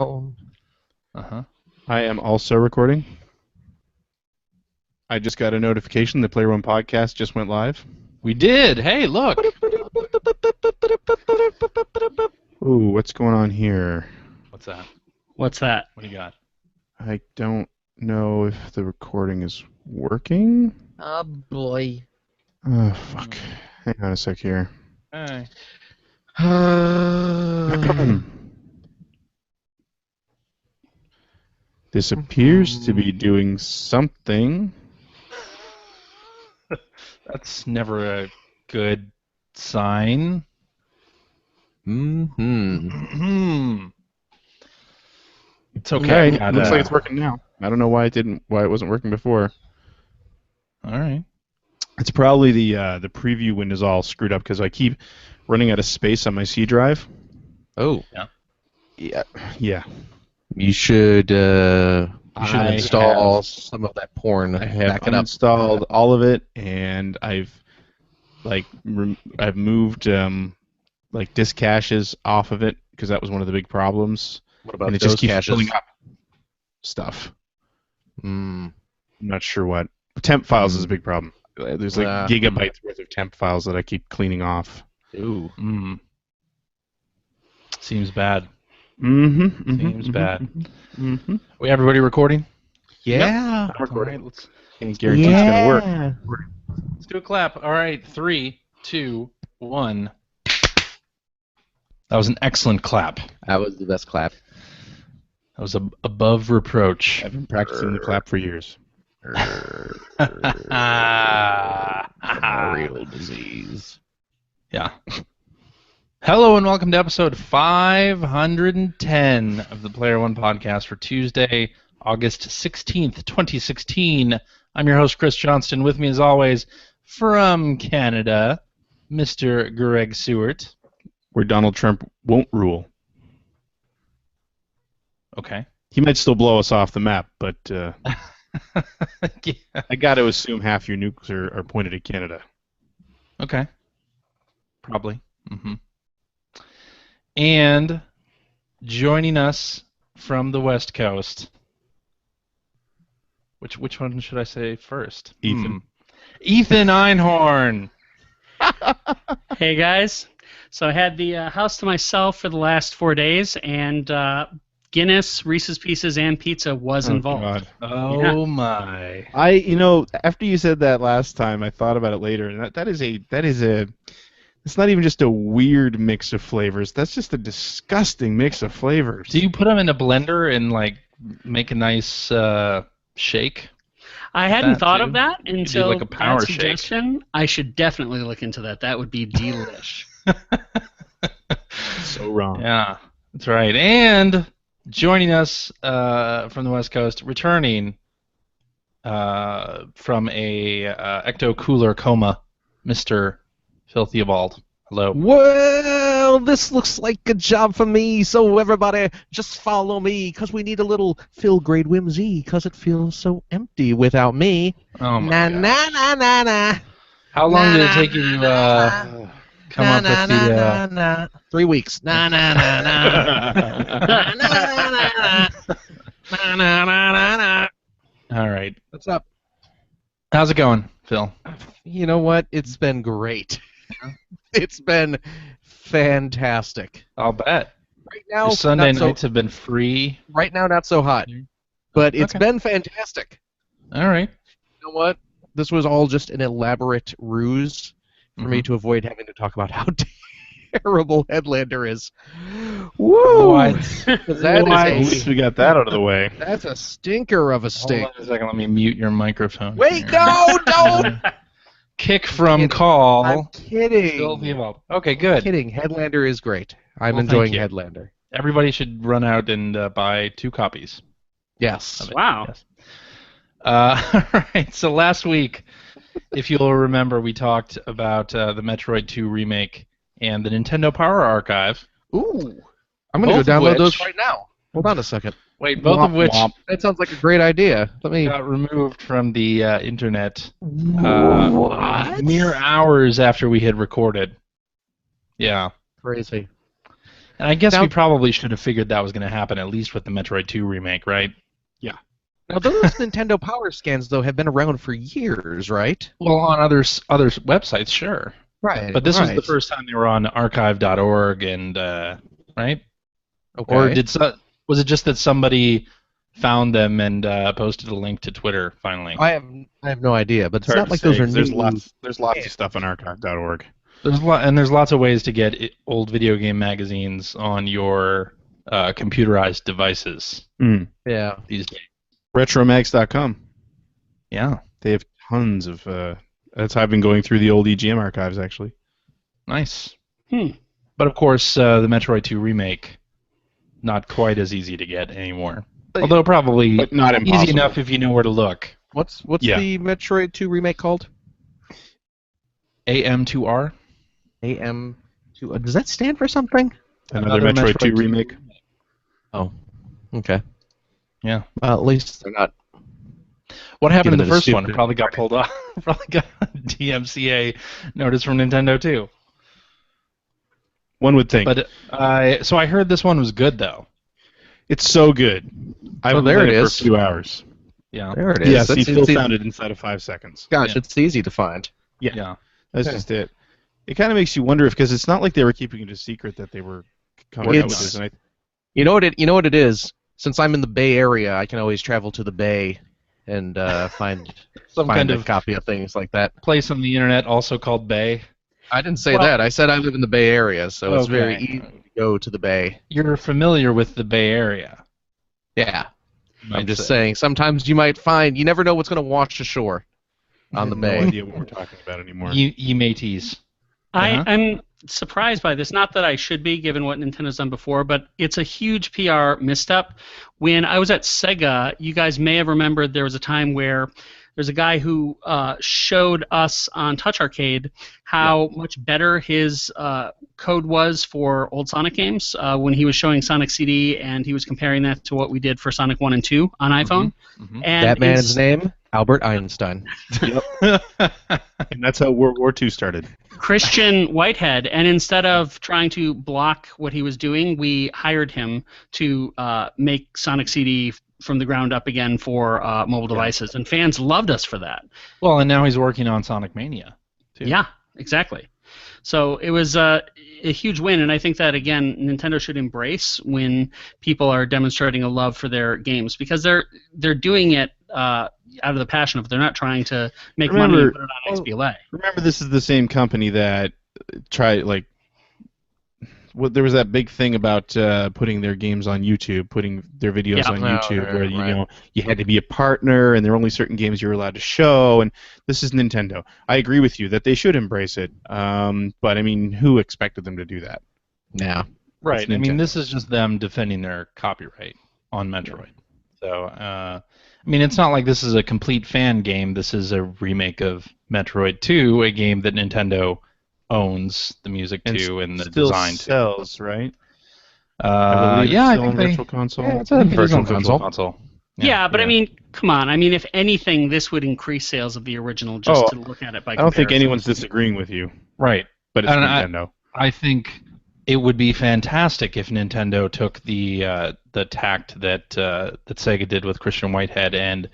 Uh-huh. I am also recording. I just got a notification the Player One podcast just went live. We did. Hey, look. Ooh, what's going on here? What's that? What's that? What do you got? I don't know if the recording is working. Oh, boy. Oh, fuck. Hang on a sec here. Hey. This appears to be doing something. That's never a good sign. Mm-hmm. It's okay. Okay, looks like it's working now. I don't know why it wasn't working before. All right. It's probably the preview window's all screwed up because I keep running out of space on my C drive. Oh. Yeah. You should install have- some of that porn. I have Back it up. installed all of it, and I've moved disk caches off of it because that was one of the big problems. What about And it those just keeps caches? filling up stuff. Mm. I'm not sure what. Temp files is a big problem. There's gigabytes worth of temp files that I keep cleaning off. Ooh. Seems bad. Mm-hmm. Seems bad. Mm-hmm. We everybody recording? Yeah. I'm recording. All right, Can't guarantee it's gonna work. let's do a clap. All right, 3, 2, 1. That was an excellent clap. That was the best clap. That was above reproach. I've been practicing the clap for years. Real disease. Yeah. Hello and welcome to episode 510 of the Player One podcast for Tuesday, August 16th, 2016. I'm your host, Chris Johnston. With me, as always, from Canada, Mr. Greg Seward. Where Donald Trump won't rule. Okay. He might still blow us off the map, but Yeah. I got to assume half your nukes are pointed at Canada. Okay. Probably. Mm-hmm. And joining us from the West Coast. Which one should I say first? Ethan. Ethan Einhorn. Hey, guys. So I had the house to myself for the last 4 days, and Guinness, Reese's Pieces, and pizza was involved. God. Oh my! After you said that last time, I thought about it later, and that is a. It's not even just a weird mix of flavors. That's just a disgusting mix of flavors. Do you put them in a blender and make a nice shake? I hadn't thought too? of that until like a power that shake. suggestion. I should definitely look into that. That would be delish. So wrong. Yeah, that's right. And joining us from the West Coast, returning from a ecto cooler coma, Mr. Phil Theobald. Hello. Well, this looks like a job for me, so everybody just follow me, because we need a little Phil Grade whimsy, because it feels so empty without me. Oh my Na God. na na na na. How long Na, did it na, take you na, to come up with the... na. 3 weeks. Na na na na. Na na na na. Na na na na. All right. What's up? How's it going, Phil? You know what? It's been great. It's been fantastic. I'll bet. Right now, Your Sunday not so- nights have been free. Right now, not so hot, but it's Okay. been fantastic. All right. You know what? This was all just an elaborate ruse for me Mhm. to avoid having to talk about how terrible Headlander is. Woo! What? 'Cause that is At a- least we got that out of the way. that's a stinker of a Hold stink. on a second. Let me mute your microphone. Wait, here. no, don't! Kick from kidding. call. I'm kidding. Phil Theobald. Okay, good. Kidding. Headlander is great. I'm Well, enjoying thank you. Headlander. Everybody should run out and buy 2 copies. Yes. of it. Wow. Yes. All right. So last week, if you'll remember, we talked about the Metroid 2 remake and the Nintendo Power Archive. Ooh. I'm going to Both go of download which- those right now. Hold on a second. Wait, both of Womp which womp. That sounds like a great idea. Let me. got removed from the internet What? mere hours after we had recorded. Yeah. Crazy. And I guess Now- we probably should have figured that was going to happen at least with the Metroid 2 remake, right? Now, those Nintendo Power Scans, though, have been around for years, right? Well, on other websites, sure. Right. But this was the first time they were on archive.org, and right? Okay. Or was it just that somebody found them and posted a link to Twitter finally? I have no idea, but it's hard not to like say, those are 'cause new. there's lots of stuff on archive.org. There's lots of ways to get old video game magazines on your computerized devices Yeah. these days. Retromags.com. Yeah, They have tons of. That's how I've been going through the old EGM archives, actually. nice. Hmm. But of course, the Metroid 2 remake, not quite as easy to get anymore. Although probably But not impossible. easy enough if you know where to look. What's Yeah. the Metroid 2 remake called? AM2R? AM2. Does that stand for something? Another Metroid 2 remake. Oh. Okay. Yeah. At least they're not. What happened to the Given it a first one? stupid- Probably got pulled off. Probably got a DMCA notice from Nintendo too. One would think. But so I heard this one was good though. It's so good. I Well, played there it it for a is. few hours. Yeah. There it is. Yes, That's- he Phil it's- found it inside of 5 seconds. Gosh, Yeah. it's easy to find. Yeah. That's Okay. just it. It kind of makes you wonder if, because it's not like they were keeping it a secret that they were coming out with It's- this. And You know what it is? Since I'm in the Bay Area, I can always travel to the Bay and find Some find kind a of copy of things like that. place on the internet also called Bay. I didn't say Well- that. I said I live in the Bay Area, so it's very Okay. easy to go to the Bay. You're familiar with the Bay Area. Yeah. you I'm might just say. saying, sometimes you might find, you never know what's going to wash ashore on the no Bay. idea what we're talking about anymore. You mateys. Uh-huh. I'm surprised by this. Not that I should be, given what Nintendo's done before, but it's a huge PR misstep. When I was at Sega, you guys may have remembered there was a time where there's a guy who showed us on Touch Arcade how much better his code was for old Sonic games when he was showing Sonic CD, and he was comparing that to what we did for Sonic 1 and 2 on iPhone. Mhm. And That man's name? Albert Einstein. And that's how World War II started. Christian Whitehead, and instead of trying to block what he was doing, we hired him to make Sonic CD from the ground up again for mobile devices, and fans loved us for that. Well, and now he's working on Sonic Mania. Too. Yeah, exactly. So it was a huge win, and I think that, again, Nintendo should embrace when people are demonstrating a love for their games, because they're doing it out of the passion of it. They're not trying to make money and put it on XBLA. Remember, this is the same company that tried, like, there was that big thing about putting their games on YouTube, putting their videos on YouTube, where you had to be a partner, and there were only certain games you were allowed to show. And this is Nintendo. I agree with you that they should embrace it, but I mean, who expected them to do that? Yeah. Right. It's I mean, Nintendo. this is just them defending their copyright on Metroid. So, I mean, it's not like this is a complete fan game. This is a remake of Metroid 2, a game that Nintendo owns the music to and the still design to. sells, right? Yeah, it's I still on think Virtual Console. Yeah, it's a Virtual virtual console. console. Yeah, but I mean, come on. I mean, if anything, this would increase sales of the original just to look at it by I don't think comparison. anyone's disagreeing with you, Right. but it's And Nintendo. I think it would be fantastic if Nintendo took the tact that Sega did with Christian Whitehead and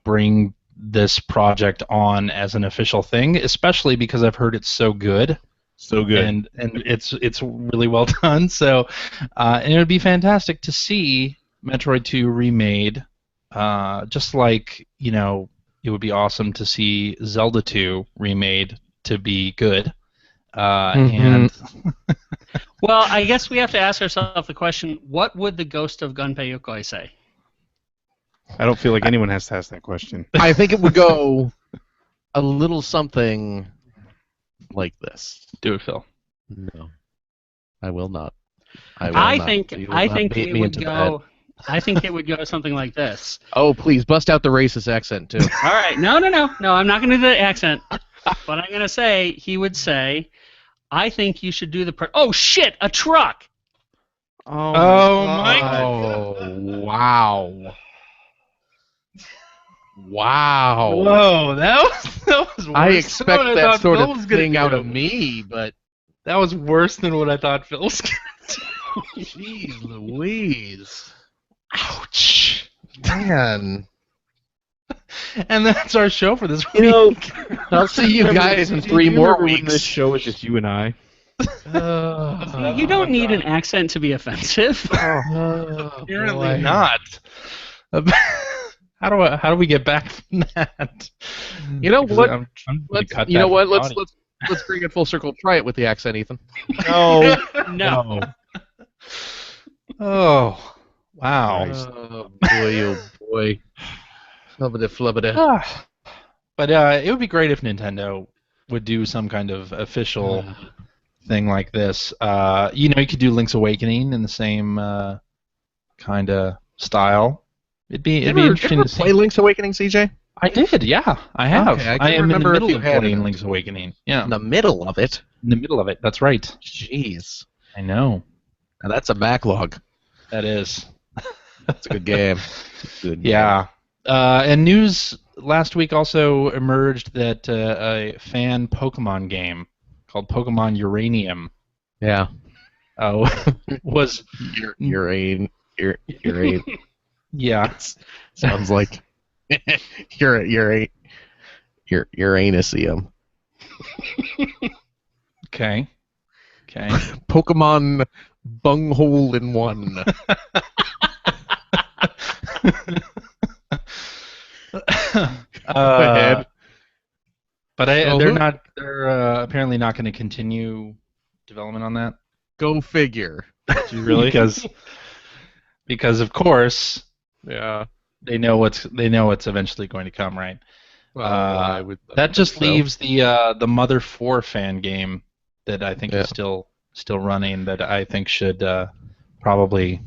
bring this project on as an official thing, especially because I've heard it's so good. So good. And it's really well done. So and it would be fantastic to see Metroid 2 remade, just like it would be awesome to see Zelda 2 remade to be good. And Well, I guess we have to ask ourselves the question: what would the ghost of Gunpei Yokoi say? I don't feel like anyone has to ask that question. I think it would go a little something like this. do it, Phil. No, I will not. I think You will I not think bait it me would into go. I think it would go something like this. that. Oh, please bust out the racist accent too. All right, no, I'm not going to do the accent, but I'm going to say he would say, "I think you should do the." Oh shit, a truck! Oh my Oh wow! Wow! Whoa, that was I worse expect than what I that thought sort Phil of was gonna thing out do. of me, but That was worse than what I thought Phil was going to do. Jeez Louise. Ouch. Man. And that's our show for this week. You know, I'll see you guys in 3 more weeks. This show is just you and I. You don't need an accent to be offensive. Apparently not. How do we get back from that? You know what? Let's Let's bring it full circle. Try it with the accent, Ethan. No. No. Oh, wow. Oh boy, oh boy. Flubbida. But it would be great if Nintendo would do some kind of official thing like this. You could do Link's Awakening in the same kind of style. It'd be interesting to play see. Link's Awakening, CJ? I did, yeah. I have. Okay, I am in the remember middle if of you had playing it. Link's Awakening. Yeah. In the middle of it. In the middle of it. That's right. Jeez. I know. Now that's a backlog. That is. That's a good game. Good game. Yeah. And news last week also emerged that a fan Pokemon game called Pokemon Uranium Yeah. was Uranium. yeah. Sounds like Uranisium. Okay. Pokemon Bunghole in One. Go ahead. But they're apparently not going to continue development on that. Go figure. Really? Because of course, Yeah. they know what's eventually going to come, right? Well, That just leaves the Mother 4 fan game that I think is still running, that I think should probably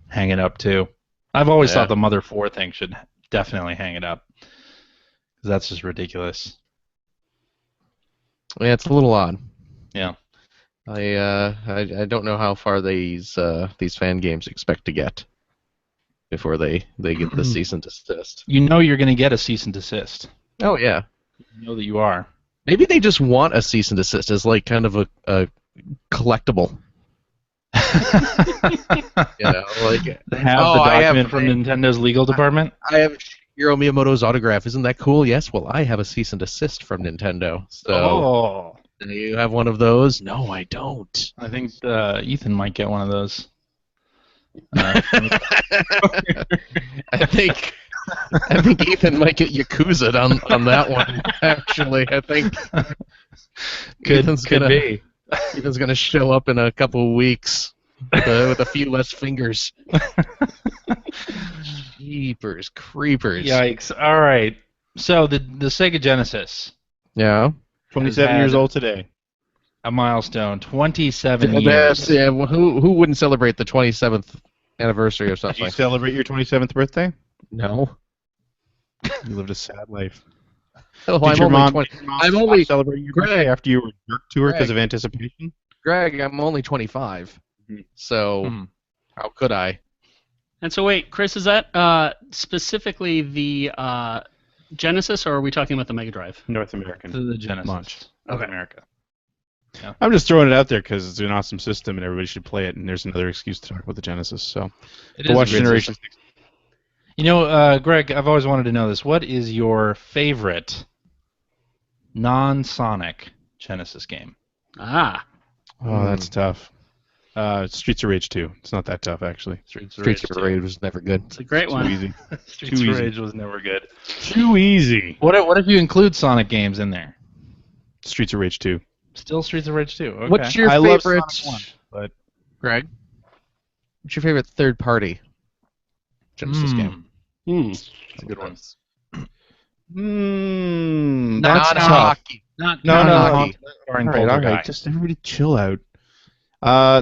hang it up too. I've always thought the Mother 4 thing should definitely hang it up, because that's just ridiculous. Yeah, it's a little odd. Yeah. I don't know how far these fan games expect to get before they get the cease and desist. You know you're going to get a cease and desist. Oh yeah. You know that you are. Maybe they just want a cease and desist as like kind of a collectible. Like They have the document from Nintendo's legal department. I have Shigeru Miyamoto's autograph. Isn't that cool? Yes. Well, I have a cease and desist from Nintendo. So do you have one of those? No, I don't. I think Ethan might get one of those. I think Ethan might get Yakuza on that one. Actually, I think could be. Ethan's gonna show up in a couple of weeks with a few less fingers. Jeepers creepers! Yikes! All right. So the Sega Genesis. Yeah. 27 years old today. A milestone. 27 years. Yeah. Well, who wouldn't celebrate the 27th anniversary of Did something? you celebrate your 27th birthday? No. You lived a sad life. Oh, Did your mom celebrate your Greg. birthday after you were jerked to her because Greg. of anticipation? Greg, I'm only 25. So how could I? And so wait, Chris, is that specifically the Genesis, or are we talking about the Mega Drive? North American. The Genesis. Launch. North America. I'm just throwing it out there because it's an awesome system and everybody should play it, and there's another excuse to talk about the Genesis. So, It go is watch a great Generation system. Greg, I've always wanted to know this. What is your favorite non-Sonic Genesis game? Ah. Oh, that's tough. Streets of Rage 2. It's not that tough, actually. Streets Streets of Rage was never good. It's a great Too one. easy. Streets Too of easy. Rage was never good. Too easy. What if you include Sonic games in there? Streets of Rage 2. Still Streets of Rage 2. Okay. What's your I love favorite, Sonic 1, but Greg? What's your favorite third-party Genesis game? That's a good one. that's tough. hockey. Not No. hockey. All right. Just everybody chill out.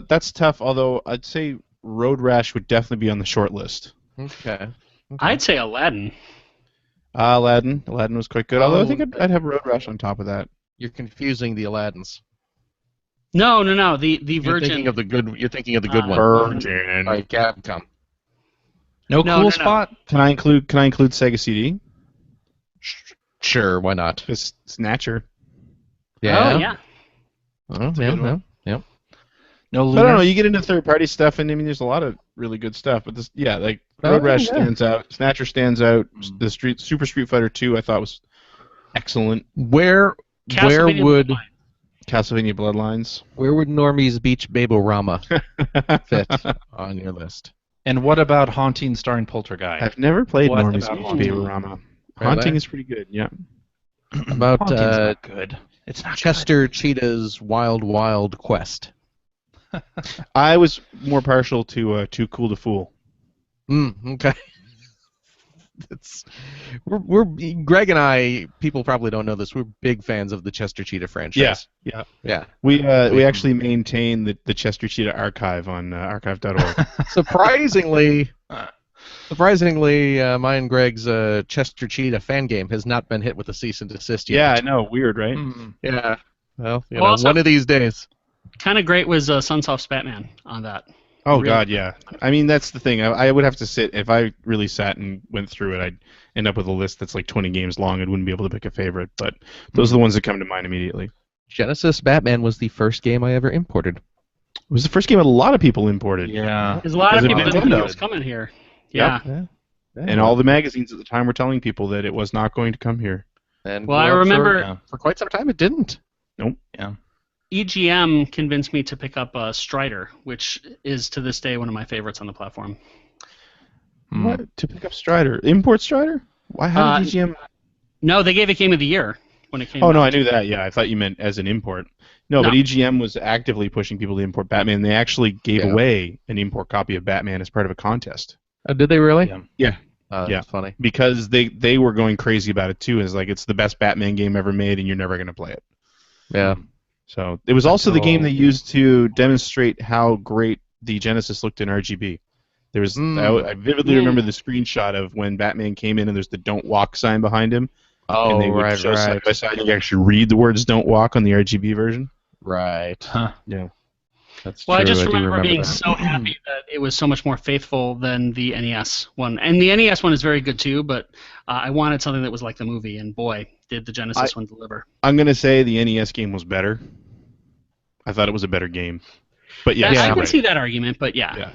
That's tough, although I'd say Road Rash would definitely be on the short list. Okay. I'd say Aladdin. Aladdin was quite good, although I think Oh, I'd have Road Rash on top of that. You're confusing the Aladdins. No. The You're Virgin. thinking of the good. You're thinking of the good one. Virgin. By Capcom. No No, cool no. spot? Can I include Sega CD? Sure, why not? Just Snatcher. Oh yeah. Oh, It's a good one. yeah. No But I don't know. Lunar? You get into third-party stuff, and I mean, there's a lot of really good stuff. But this, like Road Rash stands out. Snatcher stands out. The Super Street Fighter 2, I thought was excellent. Where would Castlevania Bloodlines. Where would Normie's Beach Baborama fit on your list? And what about Haunting starring Poltergeist? I've never played What Normie's about Beach Haunting? Baborama. Really? Haunting is pretty good. Yeah. About Haunting's not good. It's not Chester Cheetah's Wild Wild Quest. I was more partial to Too Cool to Fool. Okay. We're Greg and I. People probably don't know this. We're big fans of the Chester Cheetah franchise. Yeah. We actually maintain the Chester Cheetah archive on archive.org. Surprisingly, my and Greg's Chester Cheetah fan game has not been hit with a cease and desist yet. Yeah, I know. Weird, right? Yeah. Well, Also, one of these days. Kind of great was Sunsoft's Batman on that. Oh Really? God, yeah. I mean, that's the thing. I would have to sit if I really sat and went through it. I'd end up with a list that's like 20 games long. I wouldn't be able to pick a favorite. But those are the ones that come to mind immediately. Genesis Batman was the first game I ever imported. It was the first game a lot of people imported. Yeah. There's a lot of Because of people that knew Nintendo. it was coming here. Yeah. Yep. And all the magazines at the time were telling people that it was not going to come here. And Well, I remember for quite some time it didn't. Nope. Yeah. EGM convinced me to pick up Strider, which is to this day one of my favorites on the platform. What? To pick up Strider? Import Strider? Why? How did EGM? No, they gave it Game of the Year when it came Oh out. no, I knew that. Yeah, I thought you meant as an import. No, but EGM was actively pushing people to import Batman. They actually gave away an import copy of Batman as part of a contest. Did they really? Yeah. That's funny. Because they were going crazy about it too. It's like it's the best Batman game ever made, and you're never going to play it. Yeah. So it was also the game they used to demonstrate how great the Genesis looked in RGB. There was I vividly remember the screenshot of when Batman came in and there's the "Don't Walk" sign behind him. Oh, and they would show side by side. You actually read the words "Don't Walk" on the RGB version. Right. Huh. Yeah. That's Well, true. I just do remember being that. so happy that it was so much more faithful than the NES one. And the NES one is very good too, but I wanted something that was like the movie, and boy, did the Genesis one deliver. I'm going to say the NES game was better. I thought it was a better game. But yes, I you're can right. see that argument, but yeah.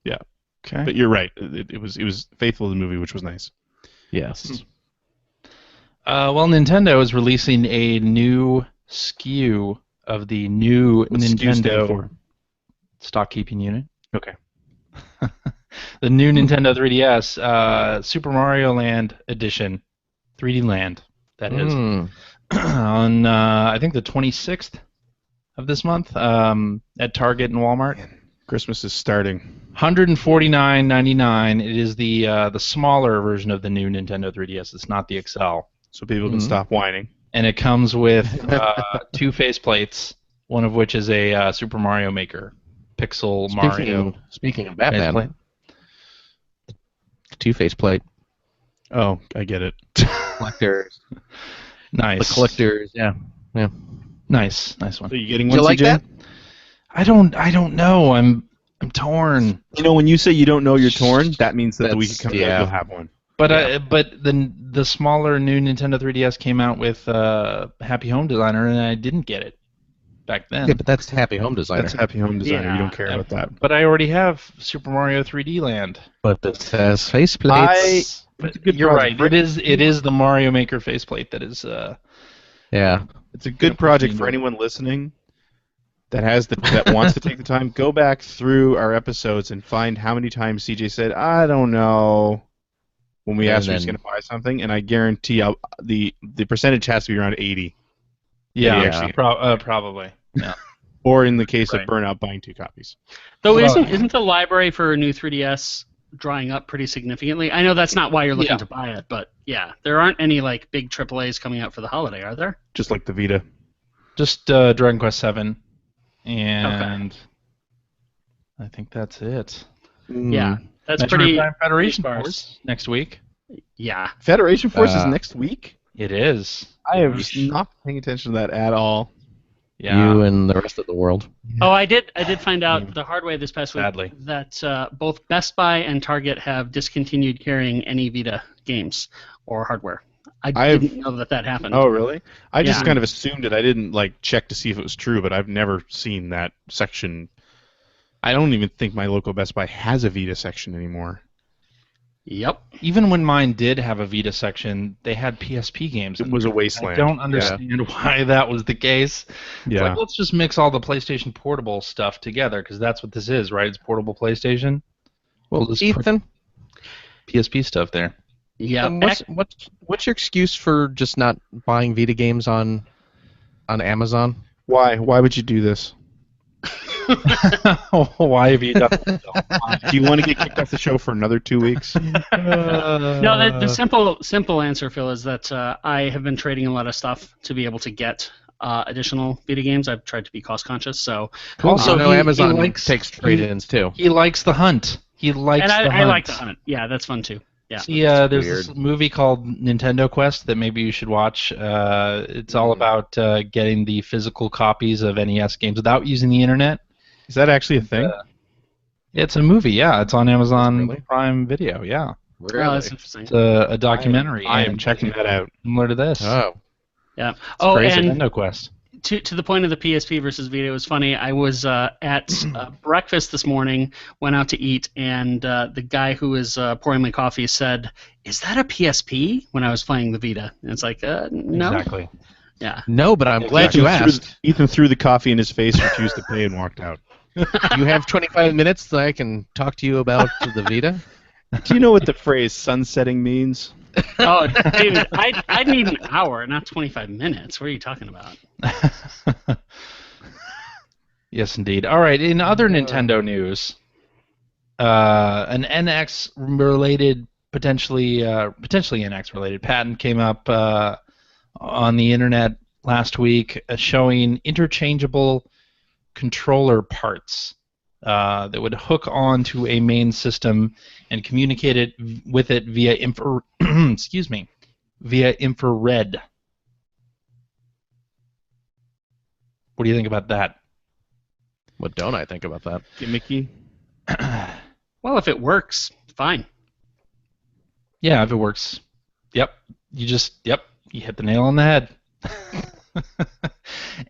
Yeah. Okay. But you're right. It was faithful to the movie, which was nice. Yes. Well, Nintendo is releasing a new SKU of the new What's SKU stand Nintendo for? stock keeping unit. Okay. The new Nintendo 3DS, Super Mario Land Edition, 3D Land, that is, on I think the 26th of this month at Target and Walmart. Christmas is starting. $149.99. It is the smaller version of the new Nintendo 3DS. It's not the XL. So people can stop whining. And it comes with two faceplates, one of which is a Super Mario Maker pixel Mario. Speaking of Batman, faceplate. two-face plate. Oh, I get it. Collectors. Nice. The collectors, yeah. Nice one. Are you getting Did one, you like CJ? that? I don't know. I'm torn. You know, when you say you don't know you're torn, that means that the week it comes out, you'll have one. But but the smaller new Nintendo 3DS came out with Happy Home Designer, and I didn't get it back then. Yeah, but that's Happy Home Designer. That's Happy Home Designer. Yeah. You don't care about that. But I already have Super Mario 3D Land. But this has faceplates. But It's a good you're project. right. It is the Mario Maker faceplate that is. Yeah. It's a good project for anyone listening that wants to take the time. Go back through our episodes and find how many times CJ said, "I don't know," when we asked if he's going to buy something, and I guarantee the percentage has to be around 80. Yeah, actually- probably. Yeah. Or in the case Right. of Burnout, buying two copies. Though Well, isn't the library for a new 3DS drying up pretty significantly? I know that's not why you're looking to buy it, but yeah, there aren't any like big AAAs coming out for the holiday, are there? Just like the Vita. Just Dragon Quest VII, and I think that's it. Yeah, that's Metroid pretty. Prime Federation sparse. Force next week. Yeah, Federation Force is next week? It is. I am not paying attention to that at all. Yeah. You and the rest of the world. Oh, I did find out the hard way this past week Sadly. that both Best Buy and Target have discontinued carrying any Vita games or hardware. I didn't know that happened. Oh, really? I just Yeah. kind of assumed it. I didn't check to see if it was true, but I've never seen that section. I don't even think my local Best Buy has a Vita section anymore. Yep. Even when mine did have a Vita section, they had PSP games. It was a wasteland. I don't understand why that was the case. Yeah. It's like, let's just mix all the PlayStation Portable stuff together, because that's what this is, right? It's portable PlayStation. Well, We'll just Ethan, put PSP stuff there. Yeah. What's your excuse for just not buying Vita games on Amazon? Why? Why would you do this? Why have you done Do you want to get kicked off the show for another 2 weeks? No, the simple answer, Phil, is that I have been trading a lot of stuff to be able to get additional Vita games. I've tried to be cost conscious, so Also, Amazon takes trade-ins too. He likes the hunt. He likes the hunt. I like the hunt. Yeah, that's fun too. Yeah. See, there's this movie called Nintendo Quest that maybe you should watch. It's all about getting the physical copies of NES games without using the internet. Is that actually a thing? It's a movie, yeah. It's on Amazon Really? Prime Video, yeah. Really? Oh, that's interesting. It's a documentary. I am checking that out. Similar to this. Oh. Yeah. It's crazy. And Nintendo Quest. to the point of the PSP versus Vita, it was funny. I was at breakfast this morning, went out to eat, and the guy who was pouring my coffee said, "Is that a PSP?" when I was playing the Vita. And it's like, no. Exactly. Yeah. No, but I'm glad you asked. Ethan threw the coffee in his face, refused to pay, and walked out. You have 25 minutes that I can talk to you about the Vita? Do you know what the phrase sunsetting means? Oh, dude, I'd need an hour, not 25 minutes. What are you talking about? Yes, indeed. All right, in other Nintendo news, an NX-related, potentially NX-related patent came up on the internet last week showing interchangeable controller parts that would hook onto a main system and communicate it with it via via infrared. What do you think about that? What don't I think about that? Gimmicky? Well, if it works, fine. Yeah, if it works. Yep. You hit the nail on the head.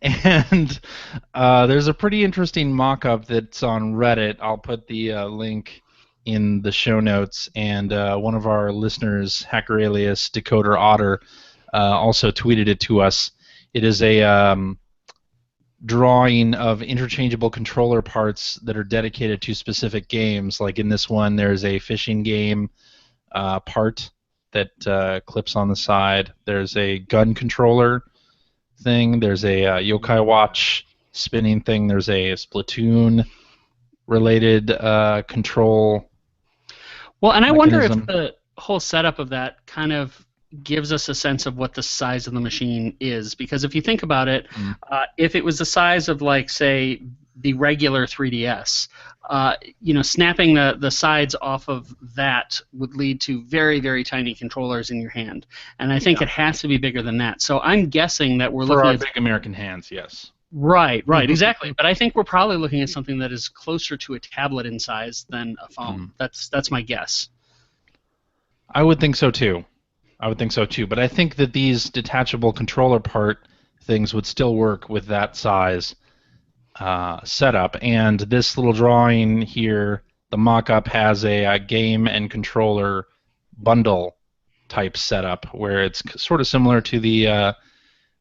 And there's a pretty interesting mock-up that's on Reddit. I'll put the link in the show notes, and one of our listeners, Hacker Alias Decoder Otter, also tweeted it to us. It is a drawing of interchangeable controller parts that are dedicated to specific games. Like in this one, there's a fishing game part that clips on the side. There's a gun controller thing. There's a Yokai Watch spinning thing. There's a Splatoon related control. Well, and I wonder mechanism. if the whole setup of that kind of gives us a sense of what the size of the machine is. Because if you think about it, if it was the size of, like, say, the regular 3DS, snapping the sides off of that would lead to very, very tiny controllers in your hand. And I think it has to be bigger than that. So I'm guessing that we're For looking our at... big American hands, yes. Right, exactly. But I think we're probably looking at something that is closer to a tablet in size than a phone. That's my guess. I would think so too. But I think that these detachable controller part things would still work with that size setup. And this little drawing here, the mock-up has a game and controller bundle type setup where it's sort of similar to the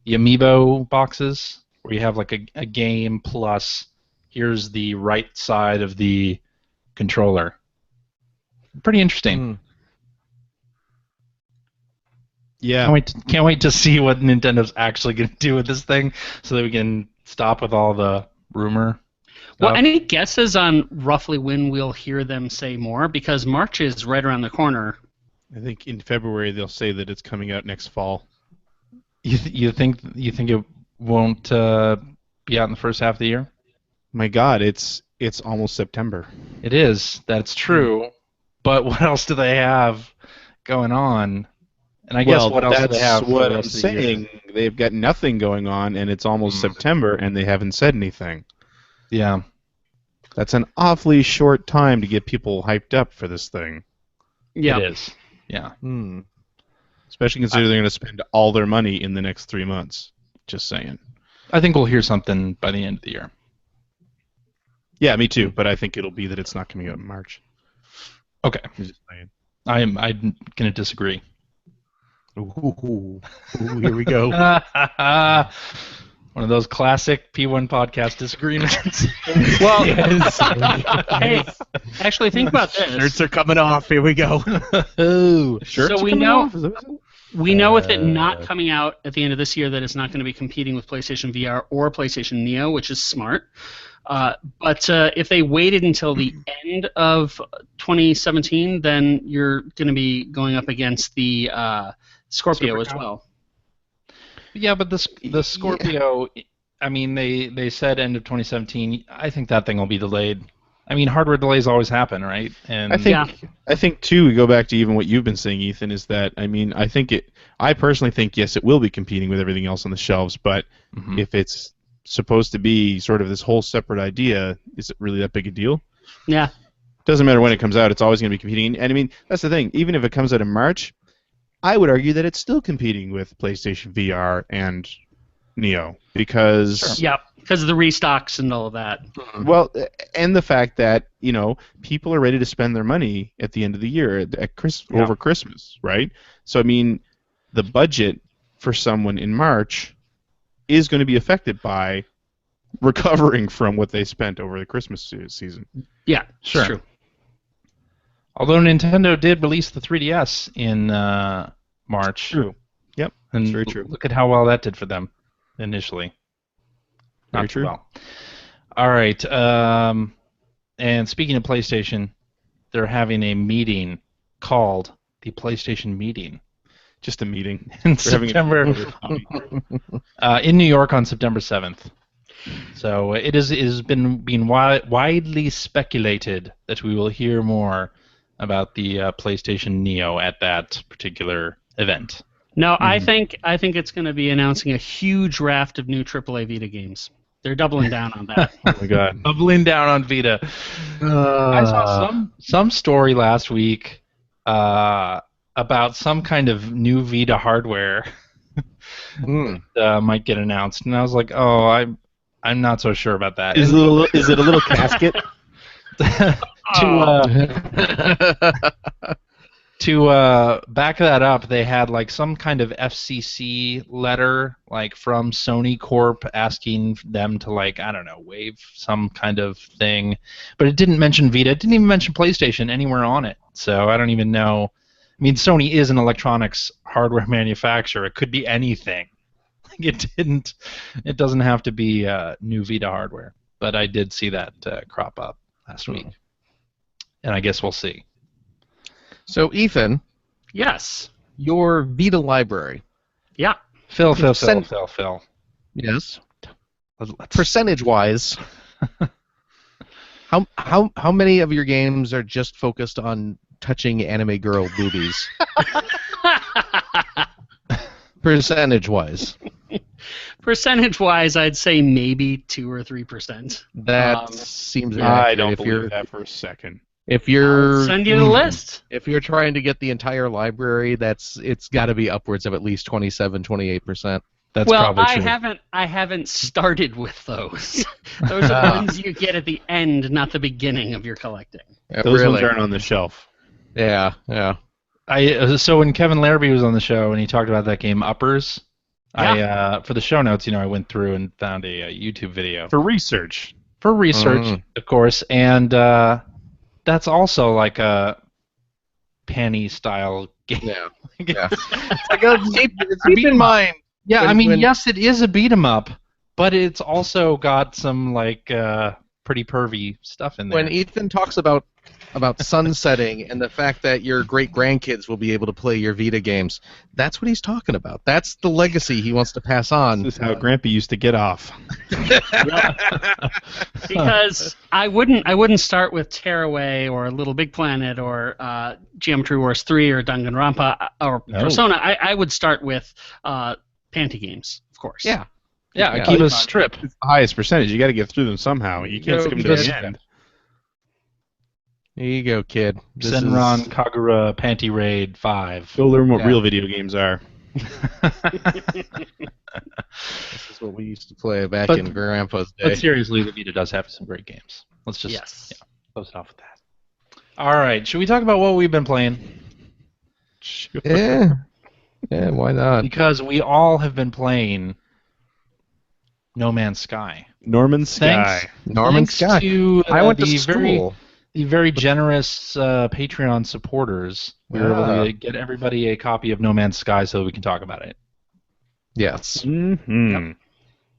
Amiibo boxes, where you have like a game plus here's the right side of the controller. Pretty interesting. Yeah. Can't wait to see what Nintendo's actually going to do with this thing, so that we can stop with all the rumor. Well, any guesses on roughly when we'll hear them say more? Because March is right around the corner. I think in February they'll say that it's coming out next fall. You think it won't be out in the first half of the year? My God, it's almost September. It is. That's true. But what else do they have going on? And I guess what else do they have? That's what I'm saying. They've got nothing going on, and it's almost September, and they haven't said anything. Yeah. That's an awfully short time to get people hyped up for this thing. Yeah. It is. Yeah. Especially considering they're going to spend all their money in the next 3 months. Just saying. I think we'll hear something by the end of the year. Yeah, me too. But I think it'll be that it's not coming out in March. Okay. I'm just saying. I'm going to disagree. Ooh, here we go. One of those classic P1 podcast disagreements. Well, hey, actually, think about this. Shirts are coming off. Here we go. Shirts So are coming off? we know with it not coming out at the end of this year that it's not going to be competing with PlayStation VR or PlayStation Neo, which is smart. But if they waited until the end of 2017, then you're going to be going up against the Scorpio as well. Yeah, but the Scorpio, I mean, they said end of 2017. I think that thing will be delayed. I mean, hardware delays always happen, right? And I think too, we go back to even what you've been saying, Ethan, is that, I mean, I personally think, yes, it will be competing with everything else on the shelves, but if it's supposed to be sort of this whole separate idea, is it really that big a deal? Yeah. Doesn't matter when it comes out, it's always going to be competing. And I mean, that's the thing, even if it comes out in March, I would argue that it's still competing with PlayStation VR and Neo because Yeah, because of the restocks and all of that. Well, and the fact that people are ready to spend their money at the end of the year over Christmas, right? So I mean, the budget for someone in March is going to be affected by recovering from what they spent over the Christmas season. Yeah, sure. True. Although Nintendo did release the 3DS in March. True. Yep. And very true. Look at how well that did for them initially. Very Not too true. well. All right. And speaking of PlayStation, they're having a meeting called the PlayStation Meeting. Just a meeting. In September. In New York on September 7th. So it has been being widely speculated that we will hear more about the PlayStation Neo at that particular event. No, I think it's going to be announcing a huge raft of new AAA Vita games. They're doubling down on that. Oh my God. Doubling down on Vita. I saw some story last week about some kind of new Vita hardware that might get announced, and I was like, oh, I'm not so sure about that. Is it a little casket? To back that up, they had like some kind of FCC letter like from Sony Corp asking them to waive some kind of thing, but it didn't mention Vita. It didn't even mention PlayStation anywhere on it. So I don't even know. I mean, Sony is an electronics hardware manufacturer. It could be anything. It doesn't have to be new Vita hardware. But I did see that crop up last week, and I guess we'll see. So, Ethan. Yes. Your Vita library. Yeah. Phil. Yes. Percentage-wise, how many of your games are just focused on touching anime girl boobies? Percentage-wise. Percentage-wise, I'd say maybe 2 or 3%. That seems accurate. I don't believe that for a second. If you're I'll send you the list. If you're trying to get the entire library, it's got to be upwards of at least 27-28%. That's well, probably true. I haven't started with those. Those are the ones you get at the end, not the beginning of your collecting. Those ones aren't on the shelf. Yeah. So when Kevin Larrabee was on the show and he talked about that game Uppers, Yeah. For the show notes, I went through and found a YouTube video For research, of course, and that's also like a panty style game. Yeah. Keep in mind. Yeah, yes, it is a beat 'em up, but it's also got some pretty pervy stuff in there. When Ethan talks about sunsetting and the fact that your great grandkids will be able to play your Vita games, that's what he's talking about. That's the legacy he wants to pass on. This is how Grampy used to get off. Because I wouldn't start with Tearaway or Little Big Planet or Geometry Wars 3 or Danganronpa or Persona. I would start with panty games, of course. Yeah. Akiba's Strip. It's the highest percentage. You got to get through them somehow. You can't skip them to the end. There you go, kid. Senran Kagura Panty Raid 5. Go learn what real video games are. This is what we used to play back in Grandpa's day. But seriously, the Vita does have some great games. Let's just close it off with that. All right, should we talk about what we've been playing? Sure. Yeah, why not? Because we all have been playing No Man's Sky. Norman Sky. Thanks to I went to school. The very generous Patreon supporters. We were able to get everybody a copy of No Man's Sky so that we can talk about it. Yes. Mm-hmm. Yep.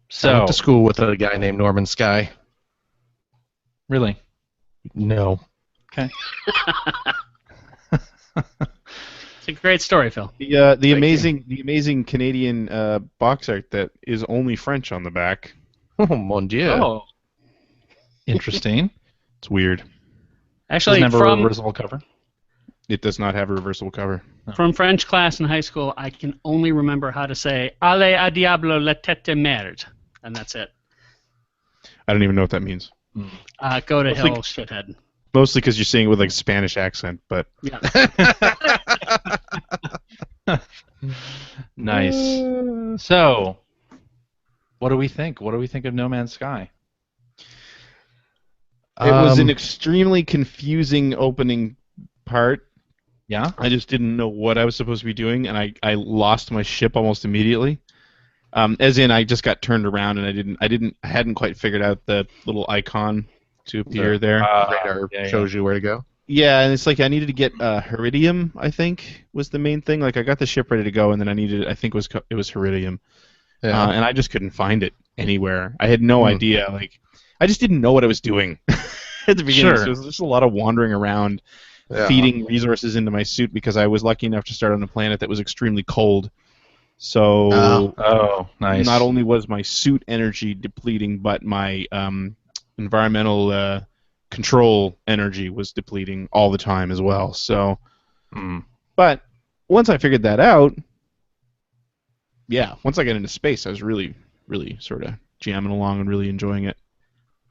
So I went to school with a guy named Norman Sky. Really? No. Okay. It's a great story, Phil. The amazing Canadian box art that is only French on the back. Oh, mon Dieu. Oh. Interesting. It's weird. Actually, doesn't have a reversible cover. It does not have a reversible cover. From French class in high school, I can only remember how to say "Allez à diable la tête de merde," and that's it. I don't even know what that means. Go to hell, shithead. Mostly because you're saying it with like a Spanish accent, but Yeah. Nice. So, what do we think? What do we think of No Man's Sky? it was an extremely confusing opening part. Yeah. I just didn't know what I was supposed to be doing, and I lost my ship almost immediately. As in, I just got turned around, and I hadn't quite figured out the little icon to appear there. Radar shows you where to go. Yeah, and it's like I needed to get Heridium, I think, was the main thing. Like I got the ship ready to go, and then I think it was Heridium, and I just couldn't find it anywhere. I had no idea. Like I just didn't know what I was doing at the beginning. Sure. So it was just a lot of wandering around, feeding resources into my suit because I was lucky enough to start on a planet that was extremely cold. So, nice. Not only was my suit energy depleting, but my environmental control energy was depleting all the time as well. So, but once I figured that out, once I got into space, I was really, really sort of jamming along and really enjoying it.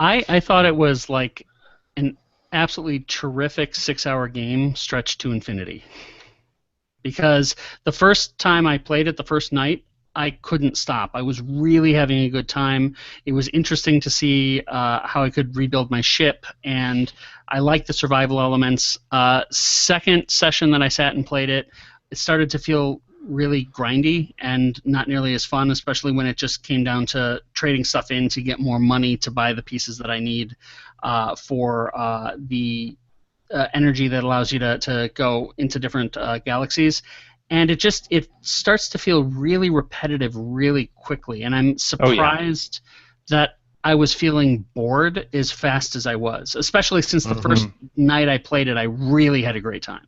I thought it was like an absolutely terrific 6-hour game stretched to infinity. Because the first time I played it, the first night, I couldn't stop. I was really having a good time. It was interesting to see how I could rebuild my ship, and I liked the survival elements. Second session that I sat and played it, it started to feel really grindy and not nearly as fun, especially when it just came down to trading stuff in to get more money to buy the pieces that I need for the energy that allows you to go into different galaxies. And it starts to feel really repetitive really quickly. And I'm surprised that I was feeling bored as fast as I was, especially since the first night I played it, I really had a great time.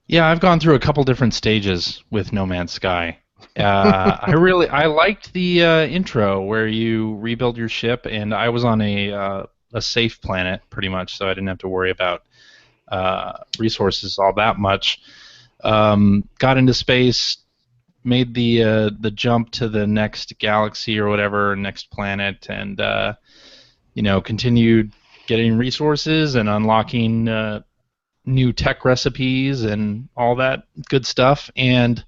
Yeah, I've gone through a couple different stages with No Man's Sky. I liked the intro where you rebuild your ship, and I was on a safe planet pretty much, so I didn't have to worry about resources all that much. Got into space, made the jump to the next galaxy or whatever, next planet, and continued getting resources and unlocking new tech recipes and all that good stuff. And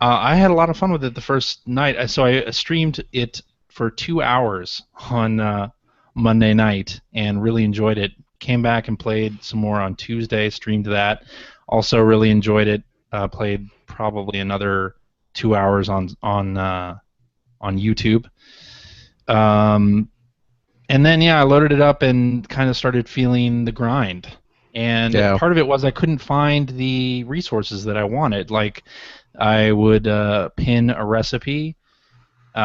I had a lot of fun with it the first night. So I streamed it for 2 hours on Monday night and really enjoyed it. Came back and played some more on Tuesday, streamed that. Also really enjoyed it. Played probably another 2 hours on YouTube. And then I loaded it up and kind of started feeling the grind. And part of it was I couldn't find the resources that I wanted. Like I would pin a recipe,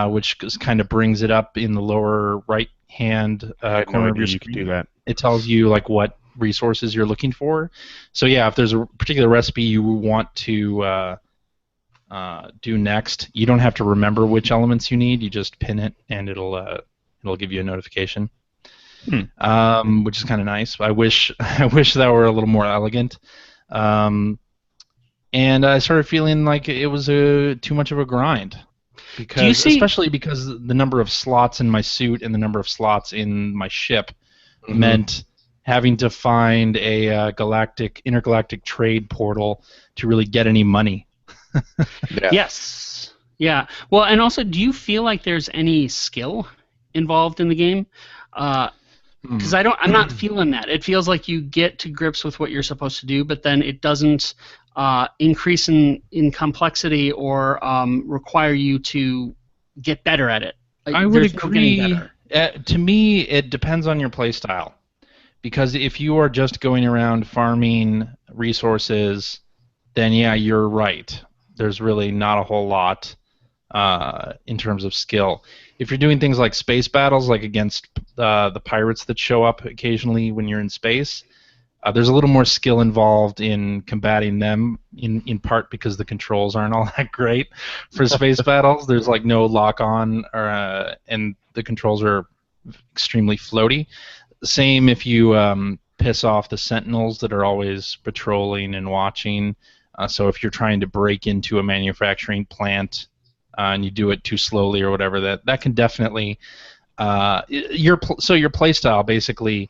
which kind of brings it up in the lower right-hand corner of your screen. You could do that. It tells you like what resources you're looking for. So if there's a particular recipe you want to do next, you don't have to remember which elements you need. You just pin it, and it'll give you a notification. Which is kind of nice. I wish that were a little more elegant. And I started feeling like it was too much of a grind, especially because the number of slots in my suit and the number of slots in my ship meant having to find a intergalactic trade portal to really get any money. Yeah. Yes. Yeah. Well, and also, do you feel like there's any skill involved in the game? Because I'm not feeling that. It feels like you get to grips with what you're supposed to do, but then it doesn't increase in complexity or require you to get better at it. I would There's no getting agree. better. To me, it depends on your play style. Because if you are just going around farming resources, then yeah, you're right. There's really not a whole lot in terms of skill. If you're doing things like space battles, like against the pirates that show up occasionally when you're in space, there's a little more skill involved in combating them, in part because the controls aren't all that great for space battles. There's like no lock-on, and the controls are extremely floaty. Same if you piss off the sentinels that are always patrolling and watching. So if you're trying to break into a manufacturing plant and you do it too slowly or whatever, that can definitely your playstyle basically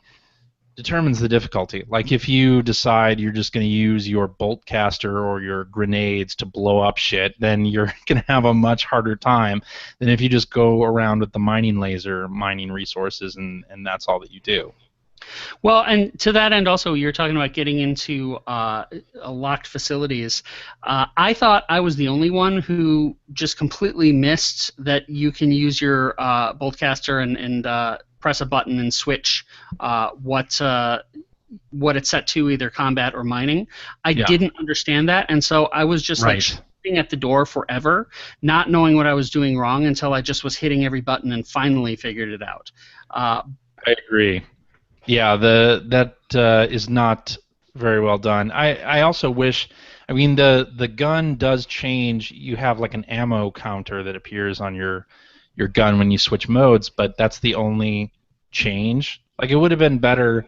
determines the difficulty. Like if you decide you're just going to use your bolt caster or your grenades to blow up shit, then you're going to have a much harder time than if you just go around with the mining laser, mining resources, and that's all that you do. Well, and to that end also, you're talking about getting into locked facilities. I thought I was the only one who just completely missed that you can use your bolt caster and press a button and switch what it's set to, either combat or mining. I didn't understand that, and so I was just like sitting at the door forever, not knowing what I was doing wrong until I just was hitting every button and finally figured it out. I agree. Yeah, that is not very well done. I also wish, I mean, the gun does change. You have like an ammo counter that appears on your gun when you switch modes, but that's the only change. Like it would have been better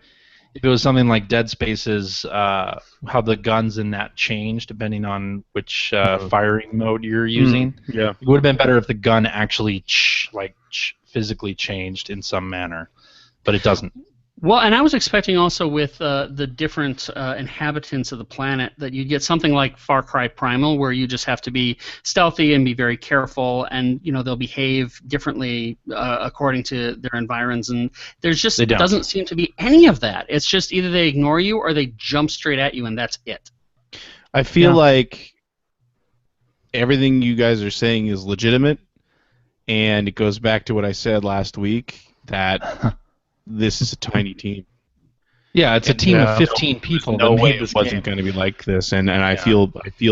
if it was something like Dead Space's, how the guns in that change depending on which firing mode you're using. Yeah. It would have been better if the gun actually physically changed in some manner, but it doesn't. Well, and I was expecting also with the different inhabitants of the planet that you'd get something like Far Cry Primal, where you just have to be stealthy and be very careful, and they'll behave differently according to their environs. And there's just doesn't seem to be any of that. It's just either they ignore you or they jump straight at you, and that's it. I feel like everything you guys are saying is legitimate, and it goes back to what I said last week that. This is a tiny team. Yeah, it's a team of 15 people. No way it wasn't going to be like this, and I feel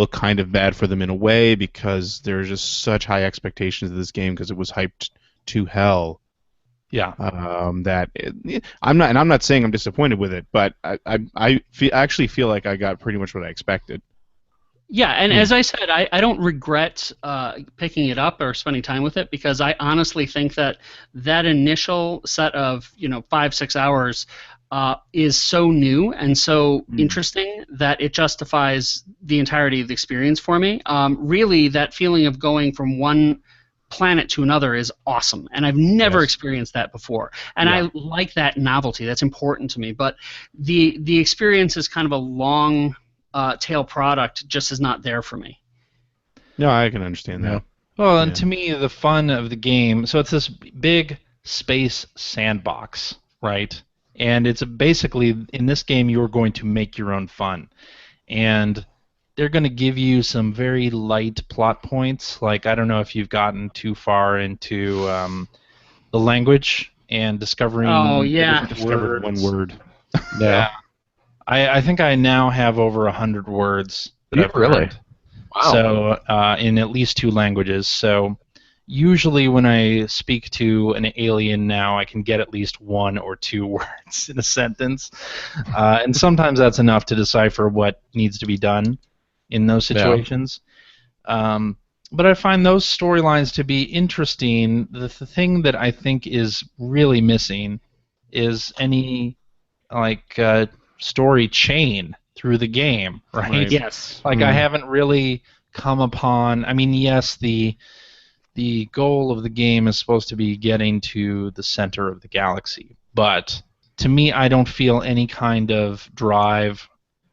kind of bad for them in a way because there's just such high expectations of this game because it was hyped to hell. Yeah. I'm not saying I'm disappointed with it, but I actually feel like I got pretty much what I expected. Yeah, and as I said, I don't regret picking it up or spending time with it because I honestly think that initial set of 5-6 hours is so new and so interesting that it justifies the entirety of the experience for me. Really, that feeling of going from one planet to another is awesome, and I've never experienced that before. And I like that novelty. That's important to me. But the experience is kind of a long tail product just is not there for me. No, I can understand that. Well, and to me, the fun of the game, so it's this big space sandbox, right? And it's basically, in this game, you're going to make your own fun. And they're going to give you some very light plot points. Like, I don't know if you've gotten too far into the language and discovering discovered one word. Yeah. I think I now have over 100 words that I've learned. Wow. So in at least 2 languages. So usually when I speak to an alien now, I can get at least 1 or 2 words in a sentence. And sometimes that's enough to decipher what needs to be done in those situations. But I find those storylines to be interesting. The thing that I think is really missing is any story chain through the game, right? Yes. I haven't really come upon. I mean, yes, the goal of the game is supposed to be getting to the center of the galaxy, but to me, I don't feel any kind of drive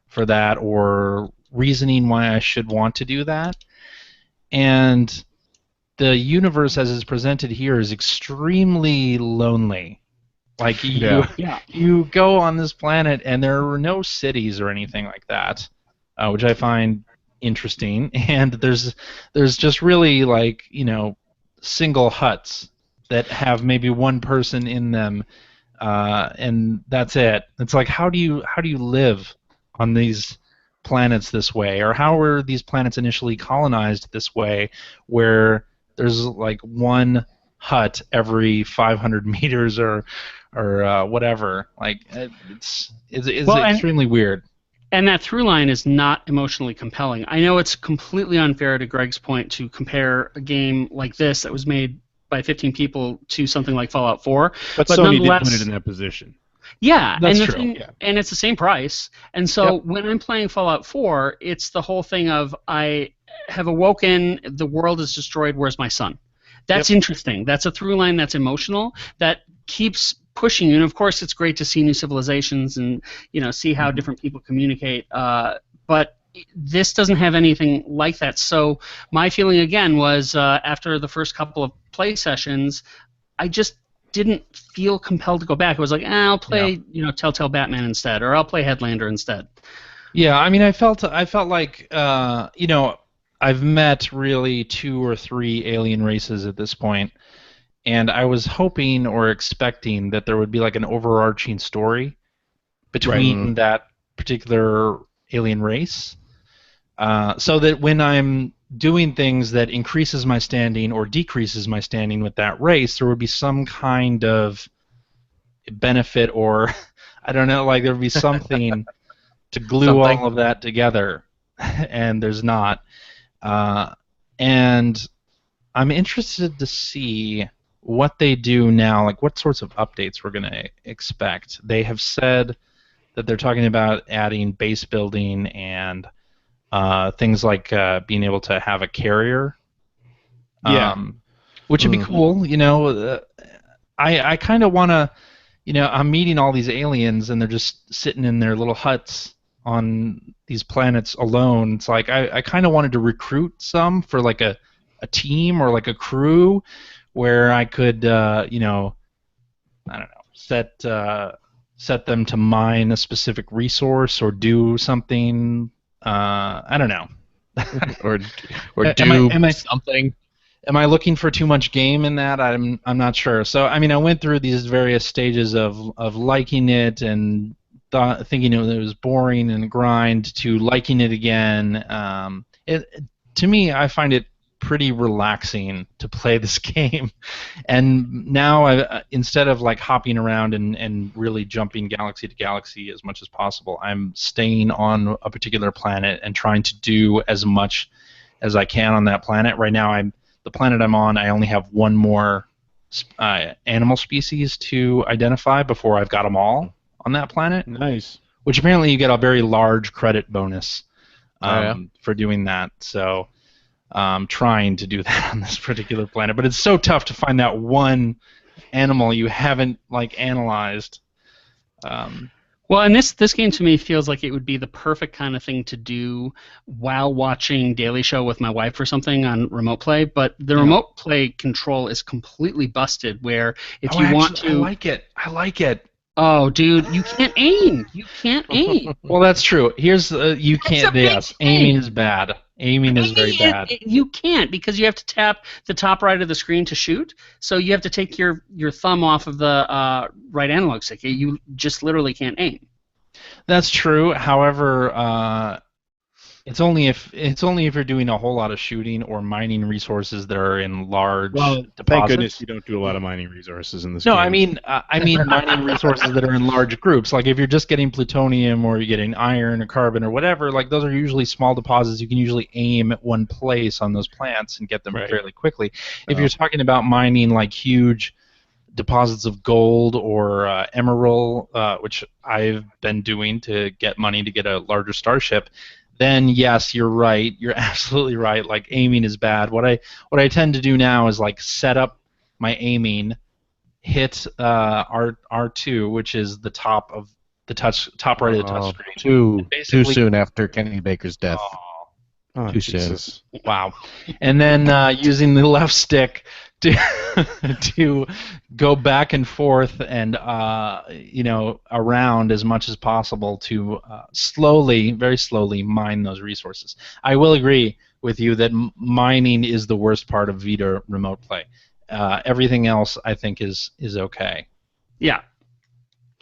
for that or reasoning why I should want to do that. And the universe as it's presented here is extremely lonely. Like you go on this planet and there are no cities or anything like that, which I find interesting. And there's just really like single huts that have maybe one person in them, and that's it. It's like how do you live on these planets this way, or how were these planets initially colonized this way, where there's like one hut every 500 meters or whatever. Like it's extremely weird. And that through line is not emotionally compelling. I know it's completely unfair to Greg's point to compare a game like this that was made by 15 people to something like Fallout 4. But Sony did put it in that position. Yeah, that's and true. And it's the same price. And so when I'm playing Fallout 4, it's the whole thing of I have awoken, the world is destroyed, where's my son? That's interesting. That's a through line that's emotional, that keeps pushing you. And of course, it's great to see new civilizations and see how different people communicate. But this doesn't have anything like that. So my feeling again was after the first couple of play sessions, I just didn't feel compelled to go back. I was like, I'll play Telltale Batman instead, or I'll play Headlander instead. Yeah, I mean, I felt like I've met really 2 or 3 alien races at this point, and I was hoping or expecting that there would be like an overarching story between that particular alien race, so that when I'm doing things that increases my standing or decreases my standing with that race, there would be some kind of benefit, or I don't know, like there would be something to glue all of that together, and there's not. And I'm interested to see what they do now, like what sorts of updates we're going to expect. They have said that they're talking about adding base building and things like being able to have a carrier, which would be cool. I kind of want to, I'm meeting all these aliens and they're just sitting in their little huts on these planets alone. It's like I kind of wanted to recruit some for like a team or like a crew where I could, I don't know, set them to mine a specific resource or do something. I don't know. or do something. Am I looking for too much game in that? I'm not sure. So I mean, I went through these various stages of liking it and thinking it was boring and grind to liking it again. To me, I find it pretty relaxing to play this game, and now instead of like hopping around and really jumping galaxy to galaxy as much as possible, I'm staying on a particular planet and trying to do as much as I can on that planet. Right now, the planet I'm on, I only have one more animal species to identify before I've got them all on that planet. Nice. Which apparently you get a very large credit bonus for doing that. So I'm trying to do that on this particular planet, but it's so tough to find that one animal you haven't like analyzed. Well, and this game to me feels like it would be the perfect kind of thing to do while watching Daily Show with my wife or something on remote play, but the remote play control is completely busted where if you want to... I like it. Oh, dude, you can't aim. You can't aim. Well, that's true. Here's you can't. Yes, aiming is bad. Aiming is very bad. You can't because you have to tap the top right of the screen to shoot. So you have to take your thumb off of the right analog stick. You just literally can't aim. That's true. However, it's only if you're doing a whole lot of shooting or mining resources that are in large deposits. Thank goodness you don't do a lot of mining resources in this game. No, I mean mining resources that are in large groups. Like if you're just getting plutonium or you're getting iron or carbon or whatever, like those are usually small deposits. You can usually aim at one place on those plants and get them fairly quickly. If you're talking about mining like huge deposits of gold or emerald, which I've been doing to get money to get a larger starship, then yes, you're right. You're absolutely right. Like aiming is bad. What I tend to do now is like set up my aiming hit R2, which is the top of the top right of the touch screen. Too soon after Kenny Baker's death. Oh, Too Jesus. soon. Wow. And then using the left stick to to go back and forth and around as much as possible to slowly, very slowly mine those resources. I will agree with you that mining is the worst part of Vita remote play. Everything else I think is okay. Yeah.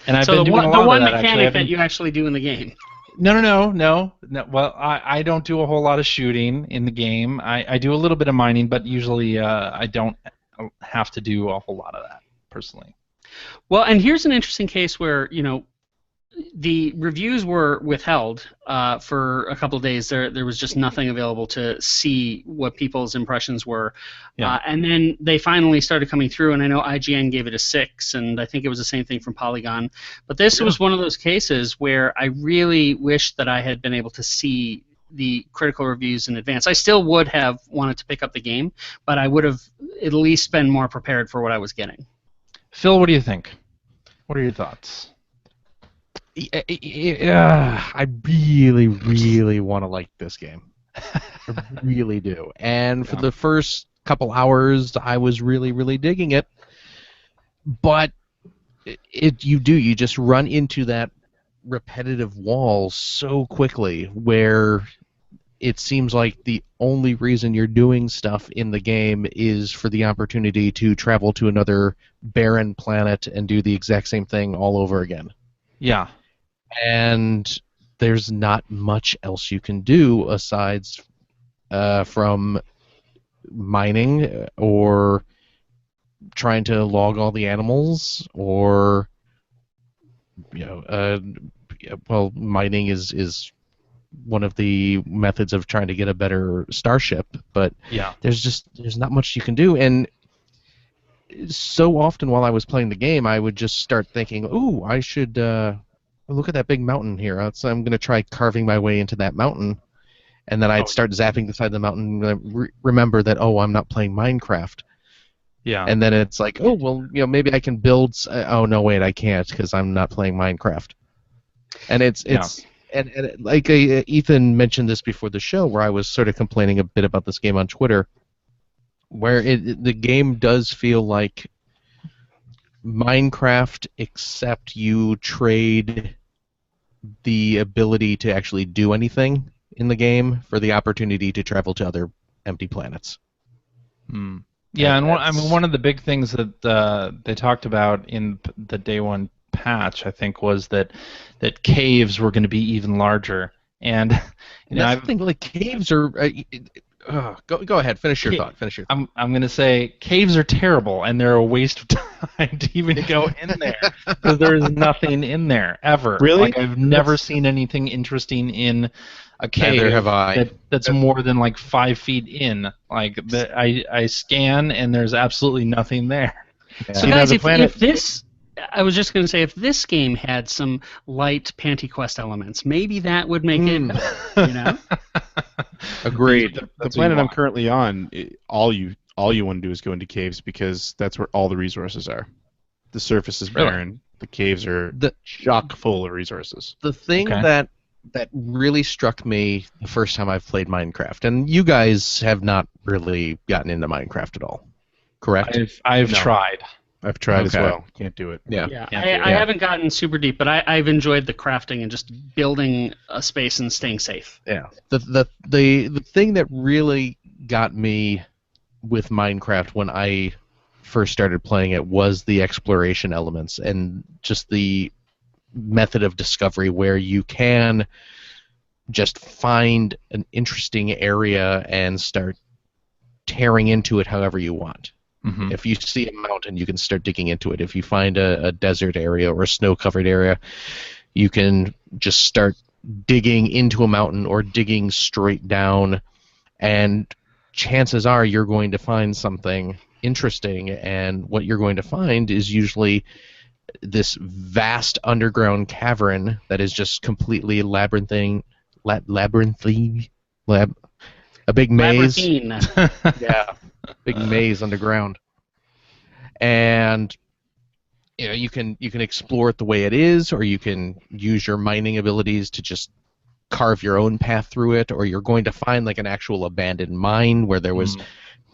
And I've so been doing a lot the one of that mechanic actually. that you actually do in the game. No. Well, I don't do a whole lot of shooting in the game. I do a little bit of mining, but usually I don't have to do a whole lot of that personally. Well, and here's an interesting case where the reviews were withheld for a couple of days. There was just nothing available to see what people's impressions were. Yeah. And then they finally started coming through, and I know IGN gave it a 6, and I think it was the same thing from Polygon. But this was one of those cases where I really wish that I had been able to see the critical reviews in advance. I still would have wanted to pick up the game, but I would have at least been more prepared for what I was getting. Phil, what do you think? What are your thoughts? I really, really want to like this game. I really do. And for the first couple hours, I was really, really digging it. But you just run into that repetitive wall so quickly where it seems like the only reason you're doing stuff in the game is for the opportunity to travel to another barren planet and do the exact same thing all over again. Yeah. And there's not much else you can do aside from mining or trying to log all the animals or mining is one of the methods of trying to get a better starship, but there's not much you can do. And so often while I was playing the game, I would just start thinking, ooh, I should look at that big mountain here. So I'm going to try carving my way into that mountain. And then I'd start zapping the side of the mountain and remember that, I'm not playing Minecraft. Yeah. And then it's like, maybe I can build... oh, no, wait, I can't because I'm not playing Minecraft. And it's and like Ethan mentioned this before the show, where I was sort of complaining a bit about this game on Twitter, where the game does feel like Minecraft, except you trade the ability to actually do anything in the game for the opportunity to travel to other empty planets. Yeah, and one of the big things that they talked about in the day one patch, I think, was that caves were going to be even larger. And that's the thing, like caves are. Go ahead. Finish your thought. I'm going to say caves are terrible, and they're a waste of time to even go in there because there is nothing in there ever. Really? Like I've never seen anything interesting in a cave. Neither have I. That's more than like 5 feet in. Like I scan, and there's absolutely nothing there. Yeah. So guys, if this. I was just going to say, if this game had some light Panty-Quest elements, maybe that would make it better, Agreed. The planet I'm currently on, all you want to do is go into caves because that's where all the resources are. The surface is barren. The caves are chock full of resources. The thing that really struck me the first time I've played Minecraft, and you guys have not really gotten into Minecraft at all, correct? I've tried. I've tried as well. Can't do it. Yeah. I haven't gotten super deep, but I've enjoyed the crafting and just building a space and staying safe. Yeah. The thing that really got me with Minecraft when I first started playing it was the exploration elements and just the method of discovery where you can just find an interesting area and start tearing into it however you want. Mm-hmm. If you see a mountain, you can start digging into it. If you find a desert area or a snow-covered area, you can just start digging into a mountain or digging straight down, and chances are you're going to find something interesting, and what you're going to find is usually this vast underground cavern that is just completely labyrinthine, a big maze. Labyrinthine. Yeah. Big maze underground. And you can explore it the way it is, or you can use your mining abilities to just carve your own path through it, or you're going to find like an actual abandoned mine where there was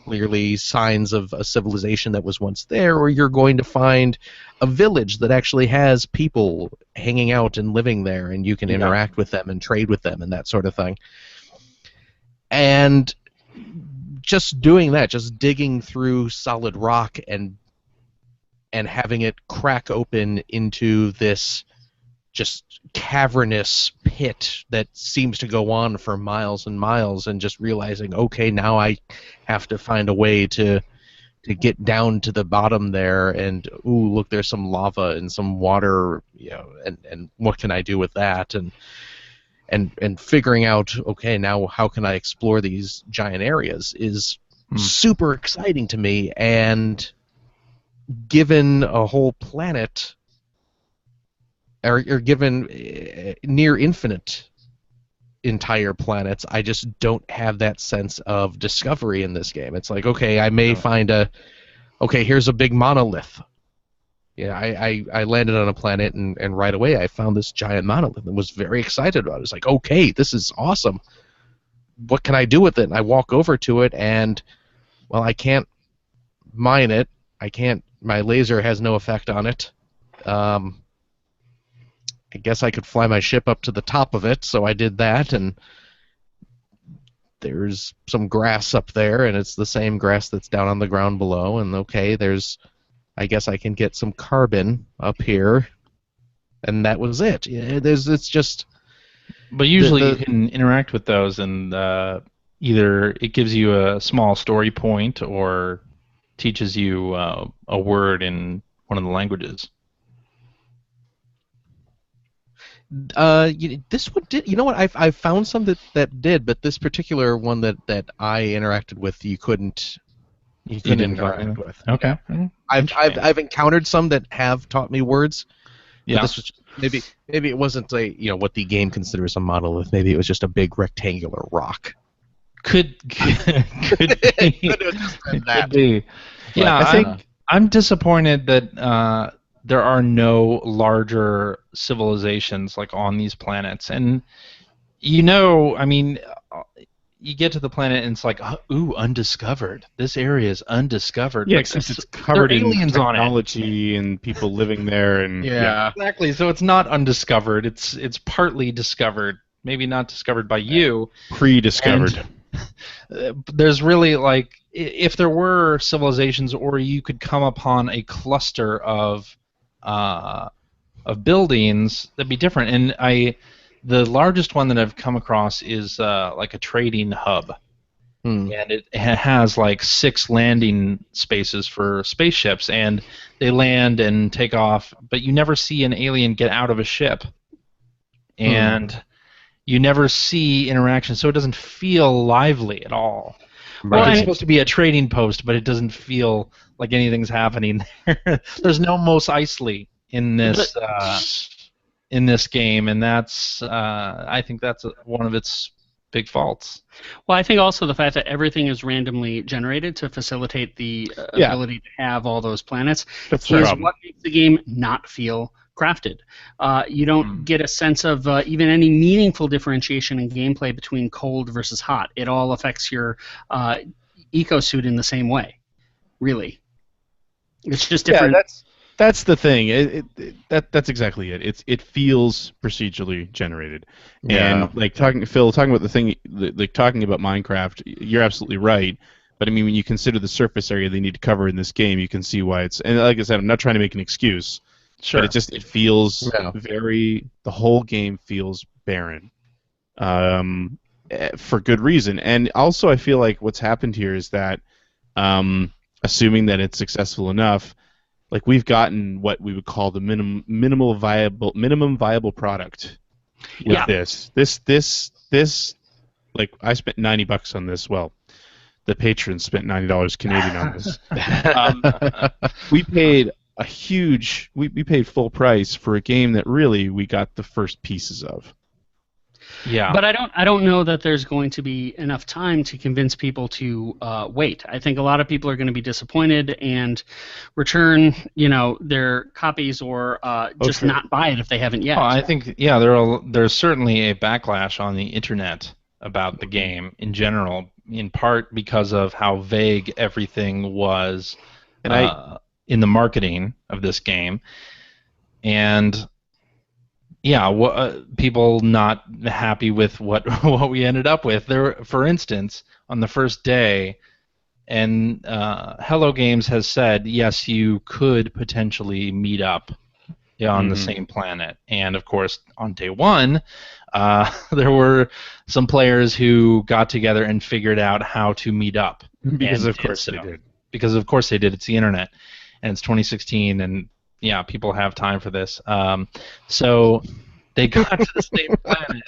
clearly signs of a civilization that was once there, or you're going to find a village that actually has people hanging out and living there, and you can interact with them and trade with them and that sort of thing. And just doing that, just digging through solid rock and having it crack open into this just cavernous pit that seems to go on for miles and miles, and just realizing, okay, now I have to find a way to get down to the bottom there, and ooh, look, there's some lava and some water, and what can I do with that, and figuring out, okay, now how can I explore these giant areas is super exciting to me. And given a whole planet, or given near infinite entire planets, I just don't have that sense of discovery in this game. It's like, okay, I may find here's a big monolith. Yeah, I landed on a planet, and right away I found this giant monolith and was very excited about it. It's like, okay, this is awesome. What can I do with it? And I walk over to it, and, well, I can't mine it. My laser has no effect on it. I guess I could fly my ship up to the top of it, so I did that, and there's some grass up there, and it's the same grass that's down on the ground below, and okay, I guess I can get some carbon up here, and that was it. It's just... But usually you can interact with those, and either it gives you a small story point or teaches you a word in one of the languages. This one did. You know what? I found some that did, but this particular one that I interacted with, you couldn't interact with. Okay. I've encountered some that have taught me words. Yeah. This was maybe it wasn't what the game considers a monolith. Maybe it was just a big rectangular rock. Could be. Could be. Yeah, I think I'm disappointed that there are no larger civilizations like on these planets. And I mean, you get to the planet and it's like, ooh, undiscovered. This area is undiscovered. Yeah, since it's covered in aliens technology and people living there, and yeah, exactly. So it's not undiscovered. It's partly discovered. Maybe not discovered by you. Pre-discovered. There's really, like, if there were civilizations, or you could come upon a cluster of buildings, that'd be different. And the largest one that I've come across is like a trading hub, and it has like 6 landing spaces for spaceships, and they land and take off, but you never see an alien get out of a ship, and you never see interaction, so it doesn't feel lively at all. Right. Well, it's supposed to be a trading post, but it doesn't feel like anything's happening there. There's no Mos Eisley in this game, and that's I think that's one of its big faults. Well, I think also the fact that everything is randomly generated to facilitate the ability to have all those planets is what makes the game not feel crafted. You don't get a sense of even any meaningful differentiation in gameplay between cold versus hot. It all affects your eco-suit in the same way, really. It's just different. Yeah, that's the thing. That's exactly it. It feels procedurally generated. Yeah. And like talking about the thing, like talking about Minecraft, you're absolutely right. But I mean, when you consider the surface area they need to cover in this game, you can see why it's. And like I said, I'm not trying to make an excuse. Sure. But it feels the whole game feels barren, for good reason. And also, I feel like what's happened here is that, assuming that it's successful enough, like we've gotten what we would call the minimum viable product with this. This, like I spent $90 on this. Well, the patrons spent $90 Canadian on this. We paid we paid full price for a game that really we got the first pieces of. Yeah. But I don't know that there's going to be enough time to convince people to wait. I think a lot of people are going to be disappointed and return, their copies or just sure. not buy it if they haven't yet. I think there's certainly a backlash on the internet about the game in general, in part because of how vague everything was in the marketing of this game, and people not happy with what we ended up with. For instance, on the first day, and Hello Games has said yes, you could potentially meet up on the same planet, and of course on day one, there were some players who got together and figured out how to meet up. Because of course they did. Because of course they did. It's the internet, and it's 2016, and people have time for this. So they got to the same planet,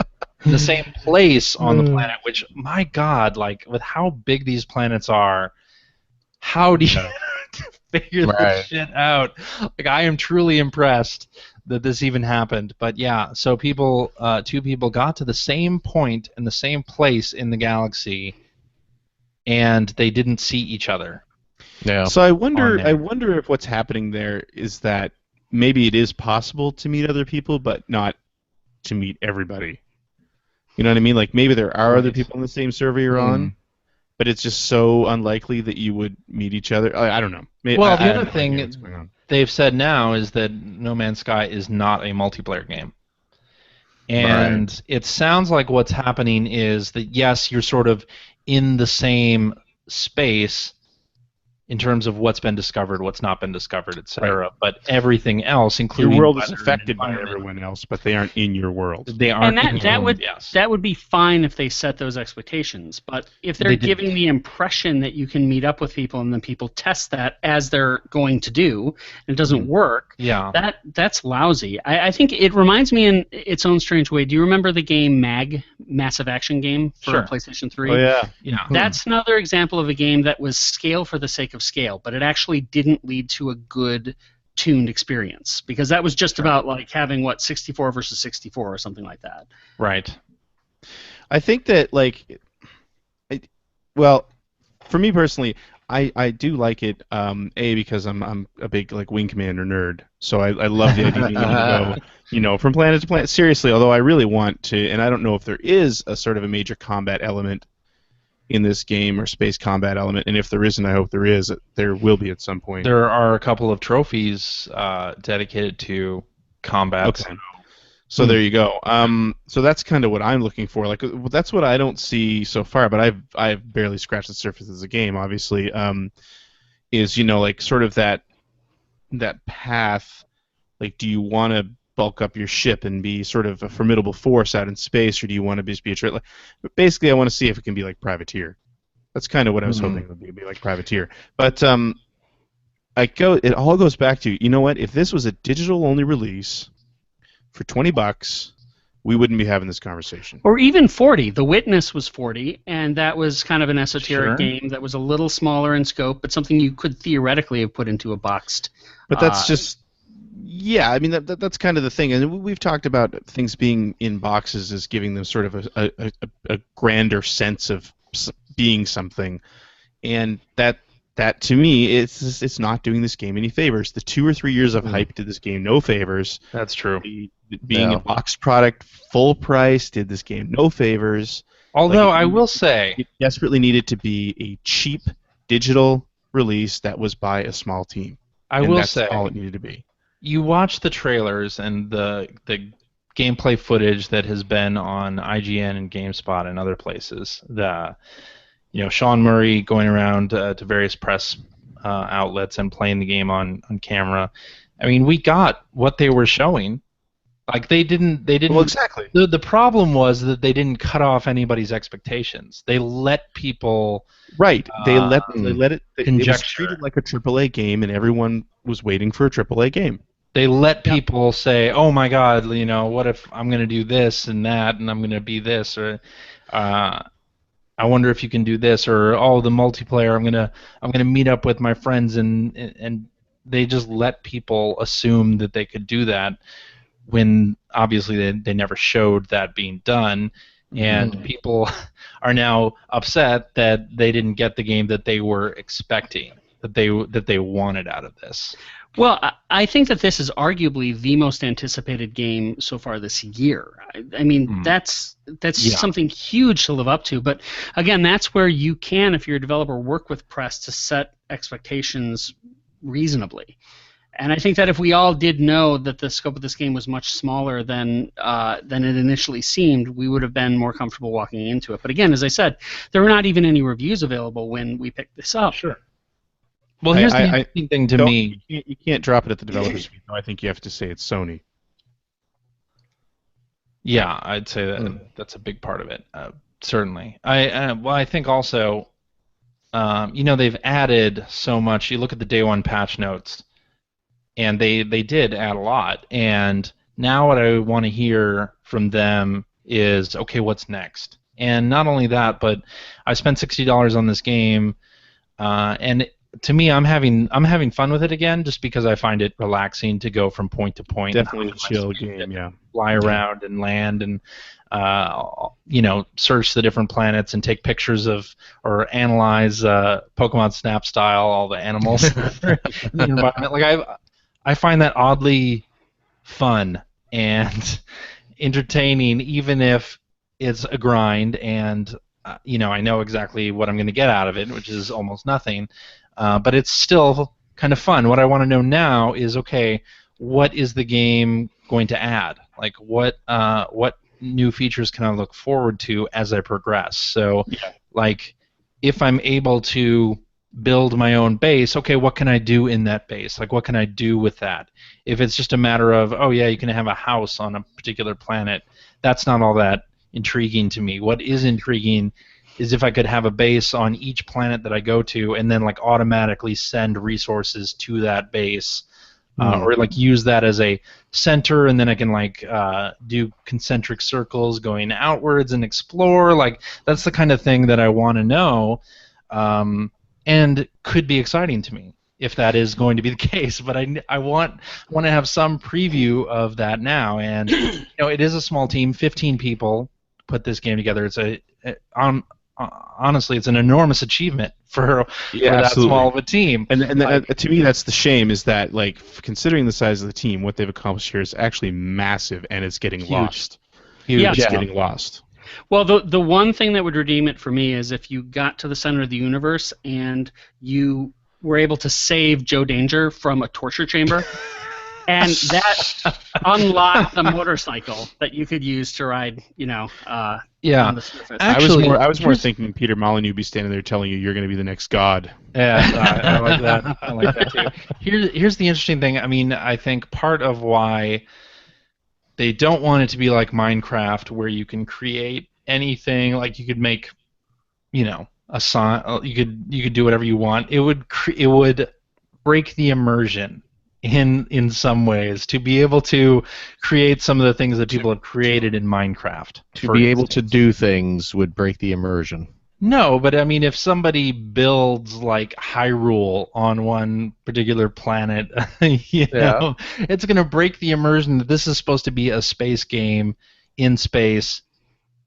the same place on the planet. Which, my God, like with how big these planets are, how do you figure this shit out? Like, I am truly impressed that this even happened. But yeah, so two people got to the same point in the same place in the galaxy, and they didn't see each other. Yeah. So I wonder if what's happening there is that maybe it is possible to meet other people, but not to meet everybody. You know what I mean? Like maybe there are other people in the same server you're on, but it's just so unlikely that you would meet each other. I don't know. The other thing they've said now is that No Man's Sky is not a multiplayer game. And it sounds like what's happening is that, yes, you're sort of in the same space in terms of what's been discovered, what's not been discovered, etc. Right. But everything else, including your world, is affected by everyone else, but they aren't in your world. They aren't. And that would be fine if they set those expectations. But if they're giving the impression that you can meet up with people and then people test that as they're going to do, and it doesn't work, that's lousy. I think it reminds me in its own strange way. Do you remember the game MAG, Massive Action Game for PlayStation 3? Oh yeah. That's another example of a game that was scale for the sake of scale, but it actually didn't lead to a good tuned experience, because that was just about like having 64 versus 64 or something like that. Right. I think that for me personally, I do like it. Because I'm a big Wing Commander nerd, so I love the idea of being able to go from planet to planet. Seriously, although I really want to, and I don't know if there is a sort of a major combat element in this game, or space combat element, and if there isn't, I hope there is. There will be at some point. There are a couple of trophies dedicated to combat. Okay. So there you go. So that's kind of what I'm looking for. Like, that's what I don't see so far, but I've barely scratched the surface of the game. Obviously, is sort of that path. Like, do you want to bulk up your ship and be sort of a formidable force out in space, or do you want to just be a traitor? Basically, I want to see if it can be like Privateer. That's kind of what I was hoping it would be like Privateer. But it all goes back to, you know what? If this was a digital-only release for $20, we wouldn't be having this conversation. Or even 40. The Witness was 40, and that was kind of an esoteric game that was a little smaller in scope, but something you could theoretically have put into a boxed. But that's just. Yeah, I mean that's kind of the thing, and we've talked about things being in boxes as giving them sort of a grander sense of being something, and that to me it's not doing this game any favors. The 2 or 3 years of hype did this game no favors. That's true. Being a boxed product, full price, did this game no favors. Although I will say, it desperately needed to be a cheap digital release that was by a small team. That's all it needed to be. You watch the trailers and the gameplay footage that has been on IGN and GameSpot and other places. Sean Murray going around to various press outlets and playing the game on camera. I mean, we got what they were showing. Like they didn't. Well, exactly. The problem was that they didn't cut off anybody's expectations. They let people. Right. They let it. Conjecture. It was treated like a AAA game, and everyone was waiting for a AAA game. They let people say, "Oh my God, what if I'm going to do this and that, and I'm going to be this, or I wonder if you can do this, or the multiplayer. I'm gonna meet up with my friends," and they just let people assume that they could do that, when obviously they never showed that being done, and people are now upset that they didn't get the game that they were expecting, that they wanted out of this. Well, I think that this is arguably the most anticipated game so far this year. I mean, that's something huge to live up to. But again, that's where you can, if you're a developer, work with press to set expectations reasonably. And I think that if we all did know that the scope of this game was much smaller than it initially seemed, we would have been more comfortable walking into it. But again, as I said, there were not even any reviews available when we picked this up. Sure. Well, here's the interesting thing to me. You can't drop it at the developer's veto. I think you have to say it's Sony. Yeah, I'd say that's a big part of it. Certainly. I think also, they've added so much. You look at the day one patch notes, and they did add a lot. And now what I want to hear from them is, okay, what's next? And not only that, but I spent $60 on this game, and to me, I'm having fun with it again, just because I find it relaxing to go from point to point. Definitely a chill game, yeah. Fly around and land and search the different planets and take pictures of or analyze Pokemon Snap style all the animals in the environment. Like I find that oddly fun and entertaining, even if it's a grind and I know exactly what I'm going to get out of it, which is almost nothing. But it's still kind of fun. What I want to know now is, okay, what is the game going to add? Like, what new features can I look forward to as I progress? So, like, if I'm able to build my own base, okay, what can I do in that base? Like, what can I do with that? If it's just a matter of, oh, yeah, you can have a house on a particular planet, that's not all that intriguing to me. What is intriguing is if I could have a base on each planet that I go to and then like automatically send resources to that base, or like use that as a center, and then I can like do concentric circles going outwards and explore. Like, that's the kind of thing that I want to know, and could be exciting to me if that is going to be the case. But I want to have some preview of that now, and it is a small team, 15 people put this game together. It's honestly, it's an enormous achievement for that small of a team. And to me, that's the shame, is that, like, considering the size of the team, what they've accomplished here is actually massive, and it's getting lost. It's getting lost. Well, the one thing that would redeem it for me is if you got to the center of the universe and you were able to save Joe Danger from a torture chamber. And that unlocked the motorcycle that you could use to ride, on the surface. Actually, I was more thinking Peter Molyneux be standing there telling you you're going to be the next god. Yeah, I like that. I like that too. Here's the interesting thing. I mean, I think part of why they don't want it to be like Minecraft, where you can create anything. Like, you could make, a song. You could do whatever you want. It would break the immersion in some ways to be able to create some of the things that people have created in Minecraft. To be able to do things would break the immersion. No, but I mean, if somebody builds like Hyrule on one particular planet, it's going to break the immersion that this is supposed to be a space game in space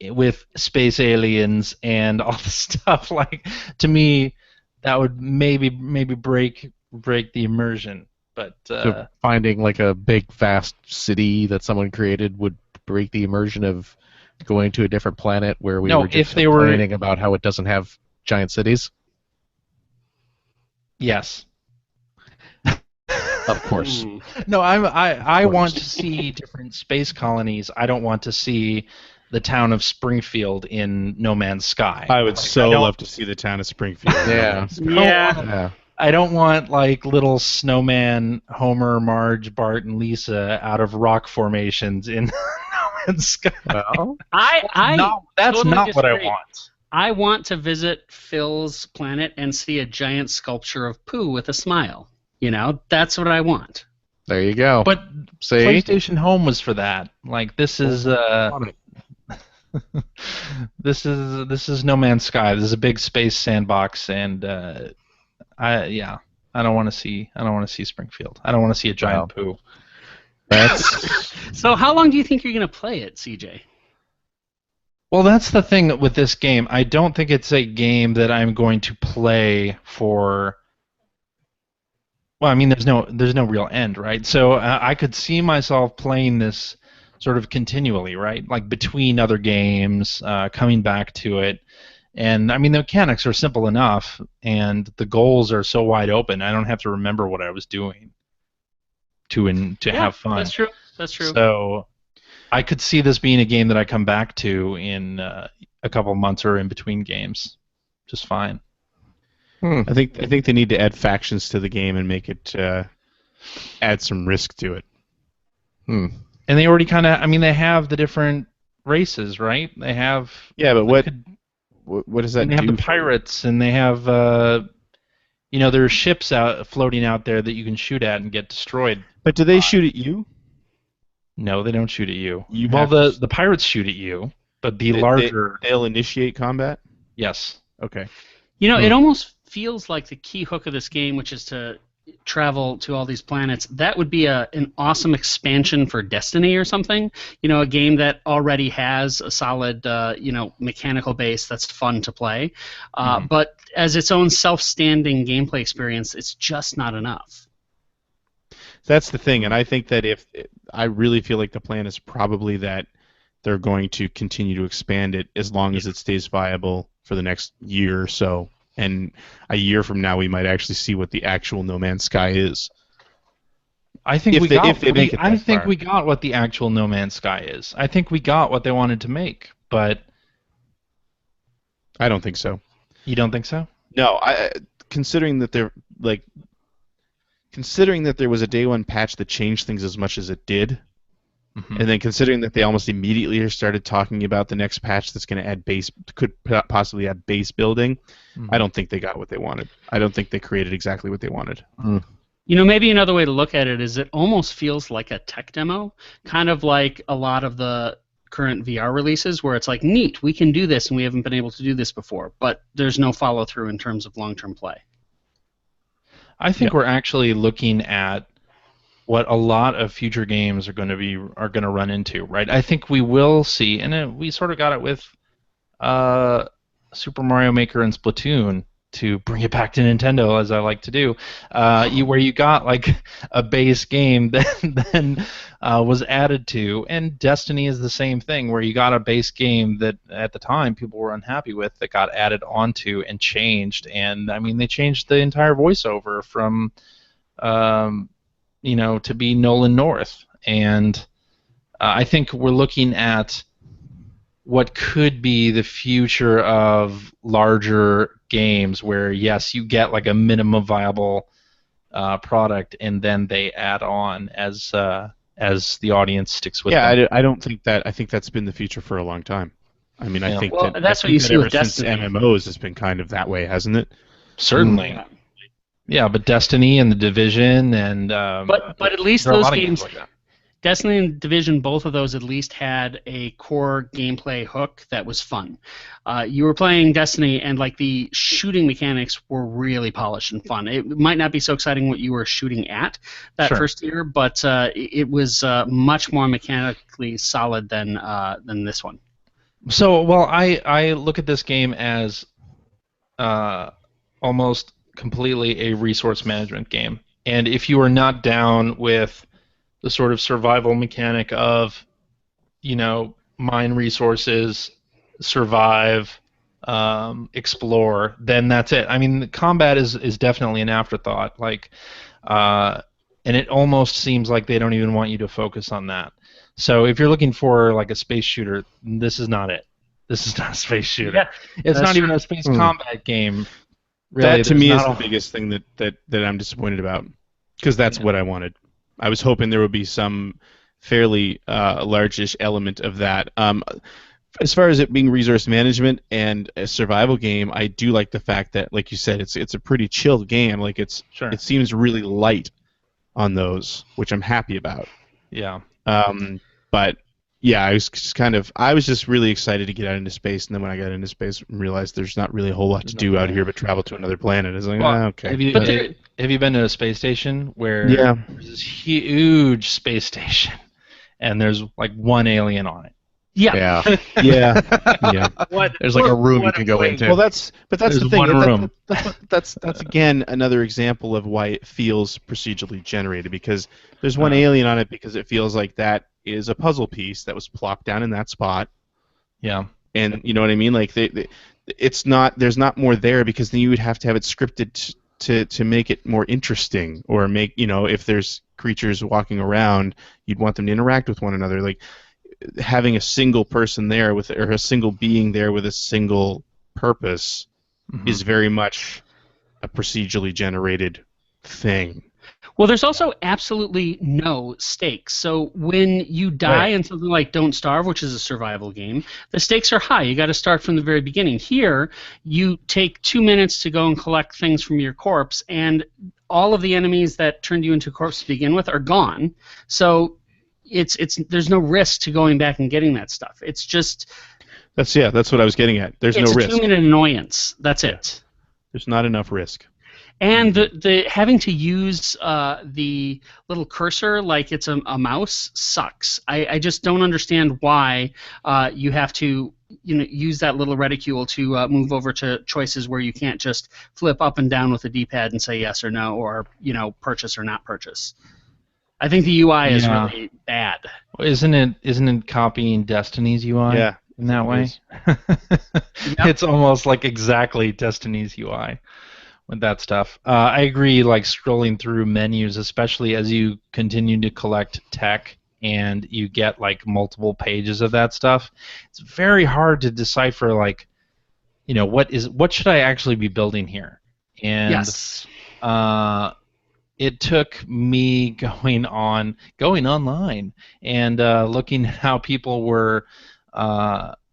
with space aliens and all the stuff. Like, to me, that would maybe break the immersion. But so finding like a big, vast city that someone created would break the immersion of going to a different planet where we were just complaining about how it doesn't have giant cities? Yes. Of course. No, I want to see different space colonies. I don't want to see the town of Springfield in No Man's Sky. I would love to see the town of Springfield. Yeah. I don't want like little snowman Homer, Marge, Bart, and Lisa out of rock formations in No Man's Sky. Well, that's totally not disagree. What I want. I want to visit Phil's planet and see a giant sculpture of Pooh with a smile. That's what I want. There you go. But PlayStation Home was for that. Like, this is this is No Man's Sky. This is a big space sandbox, and I don't want to see Springfield. I don't want to see a giant Pooh. That's So how long do you think you're going to play it, CJ? Well, that's the thing with this game. I don't think it's a game that I'm going to play for. Well, I mean, there's no real end, right? So I could see myself playing this sort of continually, right? Like between other games, coming back to it. And I mean, the mechanics are simple enough, and the goals are so wide open. I don't have to remember what I was doing to have fun. That's true. That's true. So I could see this being a game that I come back to in a couple months or in between games, just fine. I think they need to add factions to the game and make it add some risk to it. And they already kind of, I mean, they have the different races, right? They have. Yeah, but what does that do? They have the pirates, and they have, there's ships floating out there that you can shoot at and get destroyed. But do they shoot at you? No, they don't shoot at you. The pirates shoot at you, but the larger. They'll initiate combat? Yes. Okay. It almost feels like the key hook of this game, which is to travel to all these planets, that would be an awesome expansion for Destiny or something. A game that already has a solid, mechanical base that's fun to play. But as its own self-standing gameplay experience, it's just not enough. That's the thing, and I think that I really feel like the plan is probably that they're going to continue to expand it as long as it stays viable for the next year or so. And a year from now, we might actually see what the actual No Man's Sky is. I think we got what the actual No Man's Sky is. I think we got what they wanted to make, but I don't think so. You don't think so? No, considering that there was a day one patch that changed things as much as it did. And then considering that they almost immediately started talking about the next patch that's going to add could possibly add base building, I don't think they got what they wanted. I don't think they created exactly what they wanted. Maybe another way to look at it is it almost feels like a tech demo, kind of like a lot of the current VR releases where it's like, neat, we can do this and we haven't been able to do this before, but there's no follow-through in terms of long-term play. I think we're actually looking at what a lot of future games are going to run into, right? I think we will see, and we sort of got it with Super Mario Maker and Splatoon, to bring it back to Nintendo, as I like to do, where you got like a base game that then was added to, and Destiny is the same thing, where you got a base game that at the time people were unhappy with that got added onto and changed, and I mean they changed the entire voiceover from to be Nolan North. And I think we're looking at what could be the future of larger games where, yes, you get like a minimum viable product, and then they add on as the audience sticks with them. I don't think that. I think that's been the future for a long time. I mean, I think that's what you see with Destiny. Destiny. MMOs has been kind of that way, hasn't it? Certainly. Yeah, but Destiny and The Division and but at least those games like Destiny and Division, both of those at least had a core gameplay hook that was fun. You were playing Destiny, and like the shooting mechanics were really polished and fun. It might not be so exciting what you were shooting at that first year, but it was much more mechanically solid than this one. So, well, I look at this game as almost completely a resource management game, and if you are not down with the sort of survival mechanic of, mine resources, survive, explore, then that's it. I mean, the combat is definitely an afterthought, and it almost seems like they don't even want you to focus on that. So if you're looking for like a space shooter, this is not it. This is not a space shooter. Yeah, it's not even a space combat game. Really, that to me is the biggest thing that I'm disappointed about, because that's what I wanted. I was hoping there would be some fairly largish element of that. As far as it being resource management and a survival game, I do like the fact that, like you said, it's a pretty chilled game. Like it seems really light on those, which I'm happy about. Yeah. But Yeah, I was just really excited to get out into space, and then when I got into space, realized there's not really a whole lot to do out here but travel to another planet. It's like, okay. Have you been to a space station where Yeah. there's this huge space station and there's like one alien on it? Yeah. Yeah. Yeah. There's like a room you can go into. Well, that's There's the thing. one room. That's again another example of why it feels procedurally generated, because there's one alien on it because it feels like that is a puzzle piece that was plopped down in that spot. Yeah. And you know what I mean? Like it's not, there's not more there, because then you would have to have it scripted to make it more interesting, or make, if there's creatures walking around, you'd want them to interact with one another. Like having a single person there or a single being there with a single purpose is very much a procedurally generated thing. Well, there's also absolutely no stakes. So when you die in something like Don't Starve, which is a survival game, the stakes are high. You got to start from the very beginning. Here, you take 2 minutes to go and collect things from your corpse, and all of the enemies that turned you into a corpse to begin with are gone. So there's no risk to going back and getting that stuff. It's just that's what I was getting at. There's no risk. It's a 2-minute annoyance. That's it. There's not enough risk. And the having to use the little cursor like it's a mouse sucks. I just don't understand why you have to use that little reticule to move over to choices where you can't just flip up and down with the D-pad and say yes or no, or purchase or not purchase. I think the UI is really bad. Well, isn't it copying Destiny's UI? Yeah, in that way. It's almost like exactly Destiny's UI. With that stuff. I agree, like scrolling through menus, especially as you continue to collect tech and you get like multiple pages of that stuff, it's very hard to decipher, like, what should I actually be building here? And yes. It took me going online and looking at how people were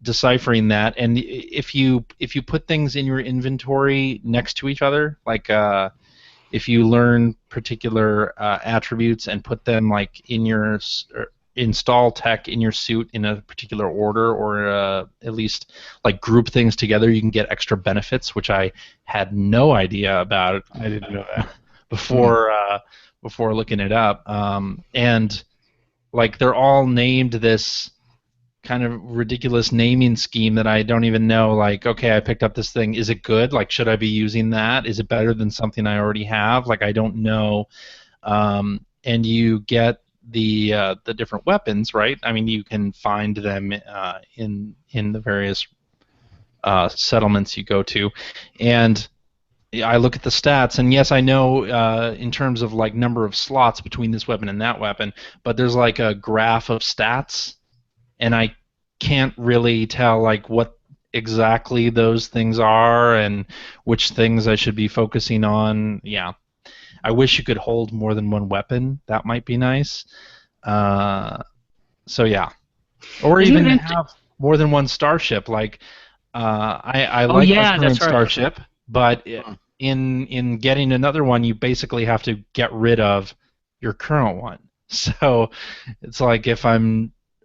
deciphering that, and if you put things in your inventory next to each other, like if you learn particular attributes and put them like in your install tech in your suit in a particular order, or at least like group things together, you can get extra benefits, which I had no idea about. I didn't know that before looking it up, and like they're all named this kind of ridiculous naming scheme that I don't even know, like, okay, I picked up this thing, is it good? Like, should I be using that? Is it better than something I already have? Like, I don't know. And you get the different weapons, right? I mean, you can find them in the various settlements you go to, and I look at the stats, and yes, I know in terms of like number of slots between this weapon and that weapon, but there's like a graph of stats, and I can't really tell like what exactly those things are and which things I should be focusing on. Yeah, I wish you could hold more than one weapon. That might be nice. So yeah, or even have more than one starship. Like I like my current starship, but in getting another one, you basically have to get rid of your current one. So it's like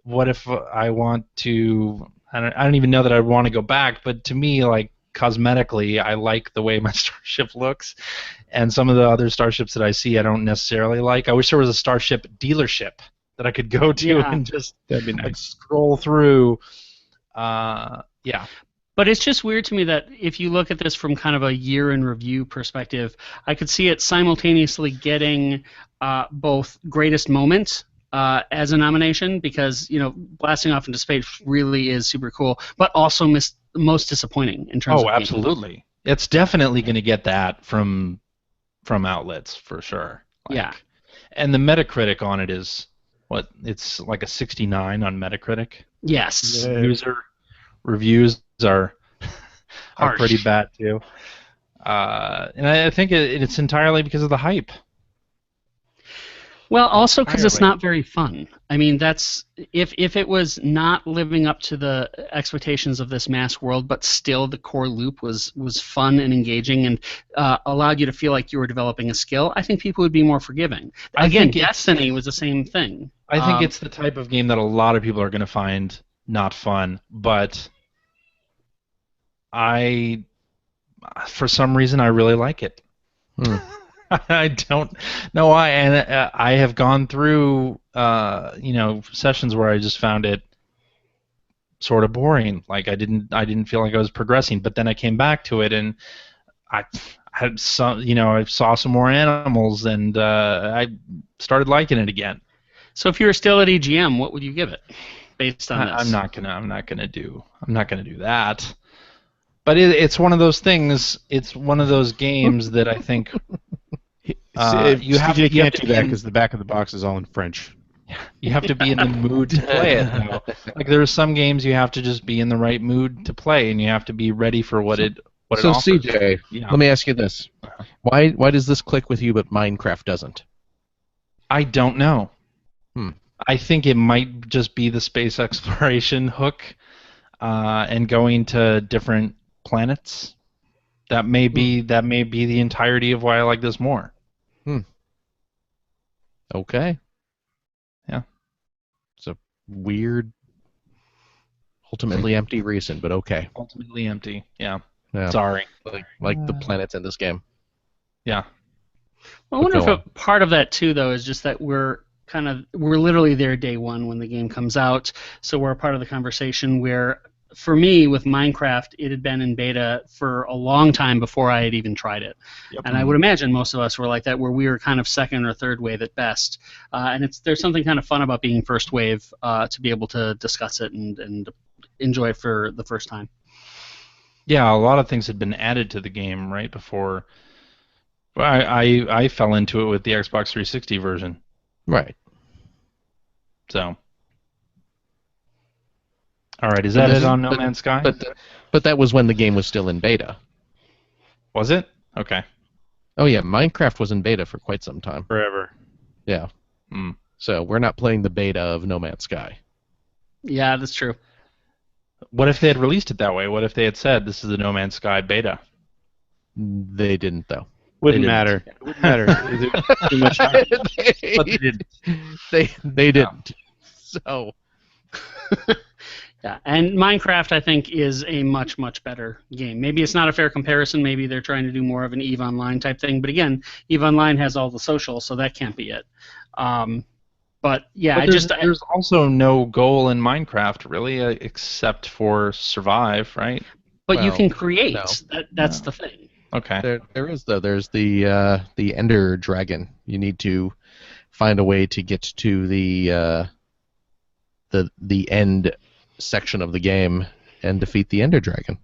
what if I want to? I don't even know that I'd want to go back. But to me, like cosmetically, I like the way my starship looks, and some of the other starships that I see, I don't necessarily like. I wish there was a starship dealership that I could go to and just like scroll through. Yeah. But it's just weird to me that if you look at this from kind of a year in review perspective, I could see it simultaneously getting both greatest moment as a nomination, because blasting off into space really is super cool, but also most disappointing in terms of gameplay. Absolutely. It's definitely going to get that from outlets for sure. Yeah. And the Metacritic on it is what? It's like a 69 on Metacritic. Yes. User reviews are pretty bad too. And I think it's entirely because of the hype. Well, also because it's entirely. not very fun. I mean, that's if it was not living up to the expectations of this mass world, but still the core loop was fun and engaging and allowed you to feel like you were developing a skill. I think people would be more forgiving. I Again, think Destiny was the same thing. I think it's the type of game that a lot of people are going to find not fun, but I, for some reason, I really like it. Hmm. I don't know why, and I have gone through, sessions where I just found it sort of boring. Like I didn't feel like I was progressing. But then I came back to it, and I had some, I saw some more animals, and I started liking it again. So if you were still at EGM, what would you give it based on this? I'm not gonna do that. But it's one of those things. It's one of those games that I think you have CJ can't to do be that in, because the back of the box is all in French. you have to be in the mood to play it. Though. Like there are some games you have to just be in the right mood to play, and you have to be ready for what it So offers. CJ, Yeah. let me ask you this: why does this click with you, but Minecraft doesn't? I don't know. Hmm. I think it might just be the space exploration hook, and going to different planets. That may be the entirety of why I like this more. Okay. Yeah. It's a weird, ultimately empty reason, but okay. Ultimately empty. Yeah. Yeah. Sorry. Like the planets in this game. Yeah. Well, I wonder Go if a part of that too, though, is just that we're literally there day one when the game comes out, so we're a part of the conversation. Where, for me, with Minecraft, it had been in beta for a long time before I had even tried it, Yep. and I would imagine most of us were like that, where we were kind of second or third wave at best. And there's something kind of fun about being first wave to be able to discuss it and enjoy it for the first time. Yeah, a lot of things had been added to the game right before. I fell into it with the Xbox 360 version. Right. So. All right, is that it on No Man's Sky? But that was when the game was still in beta. Was it? Okay. Oh yeah, Minecraft was in beta for quite some time. Forever. Yeah. Hmm. So we're not playing the beta of No Man's Sky. Yeah, that's true. What if they had released it that way? What if they had said this is the No Man's Sky beta? They didn't, though. Wouldn't They matter. It wouldn't matter. Is it too much? But they didn't. They didn't. So. Yeah, and Minecraft, I think, is a much, much better game. Maybe it's not a fair comparison. Maybe they're trying to do more of an EVE Online type thing. But again, EVE Online has all the social, so that can't be it. But yeah, But there's also no goal in Minecraft really, except for survive, right? But you Well, can create. no. That's the thing. Okay. There is, though. There's the Ender Dragon. You need to find a way to get to the end section of the game and defeat the Ender Dragon.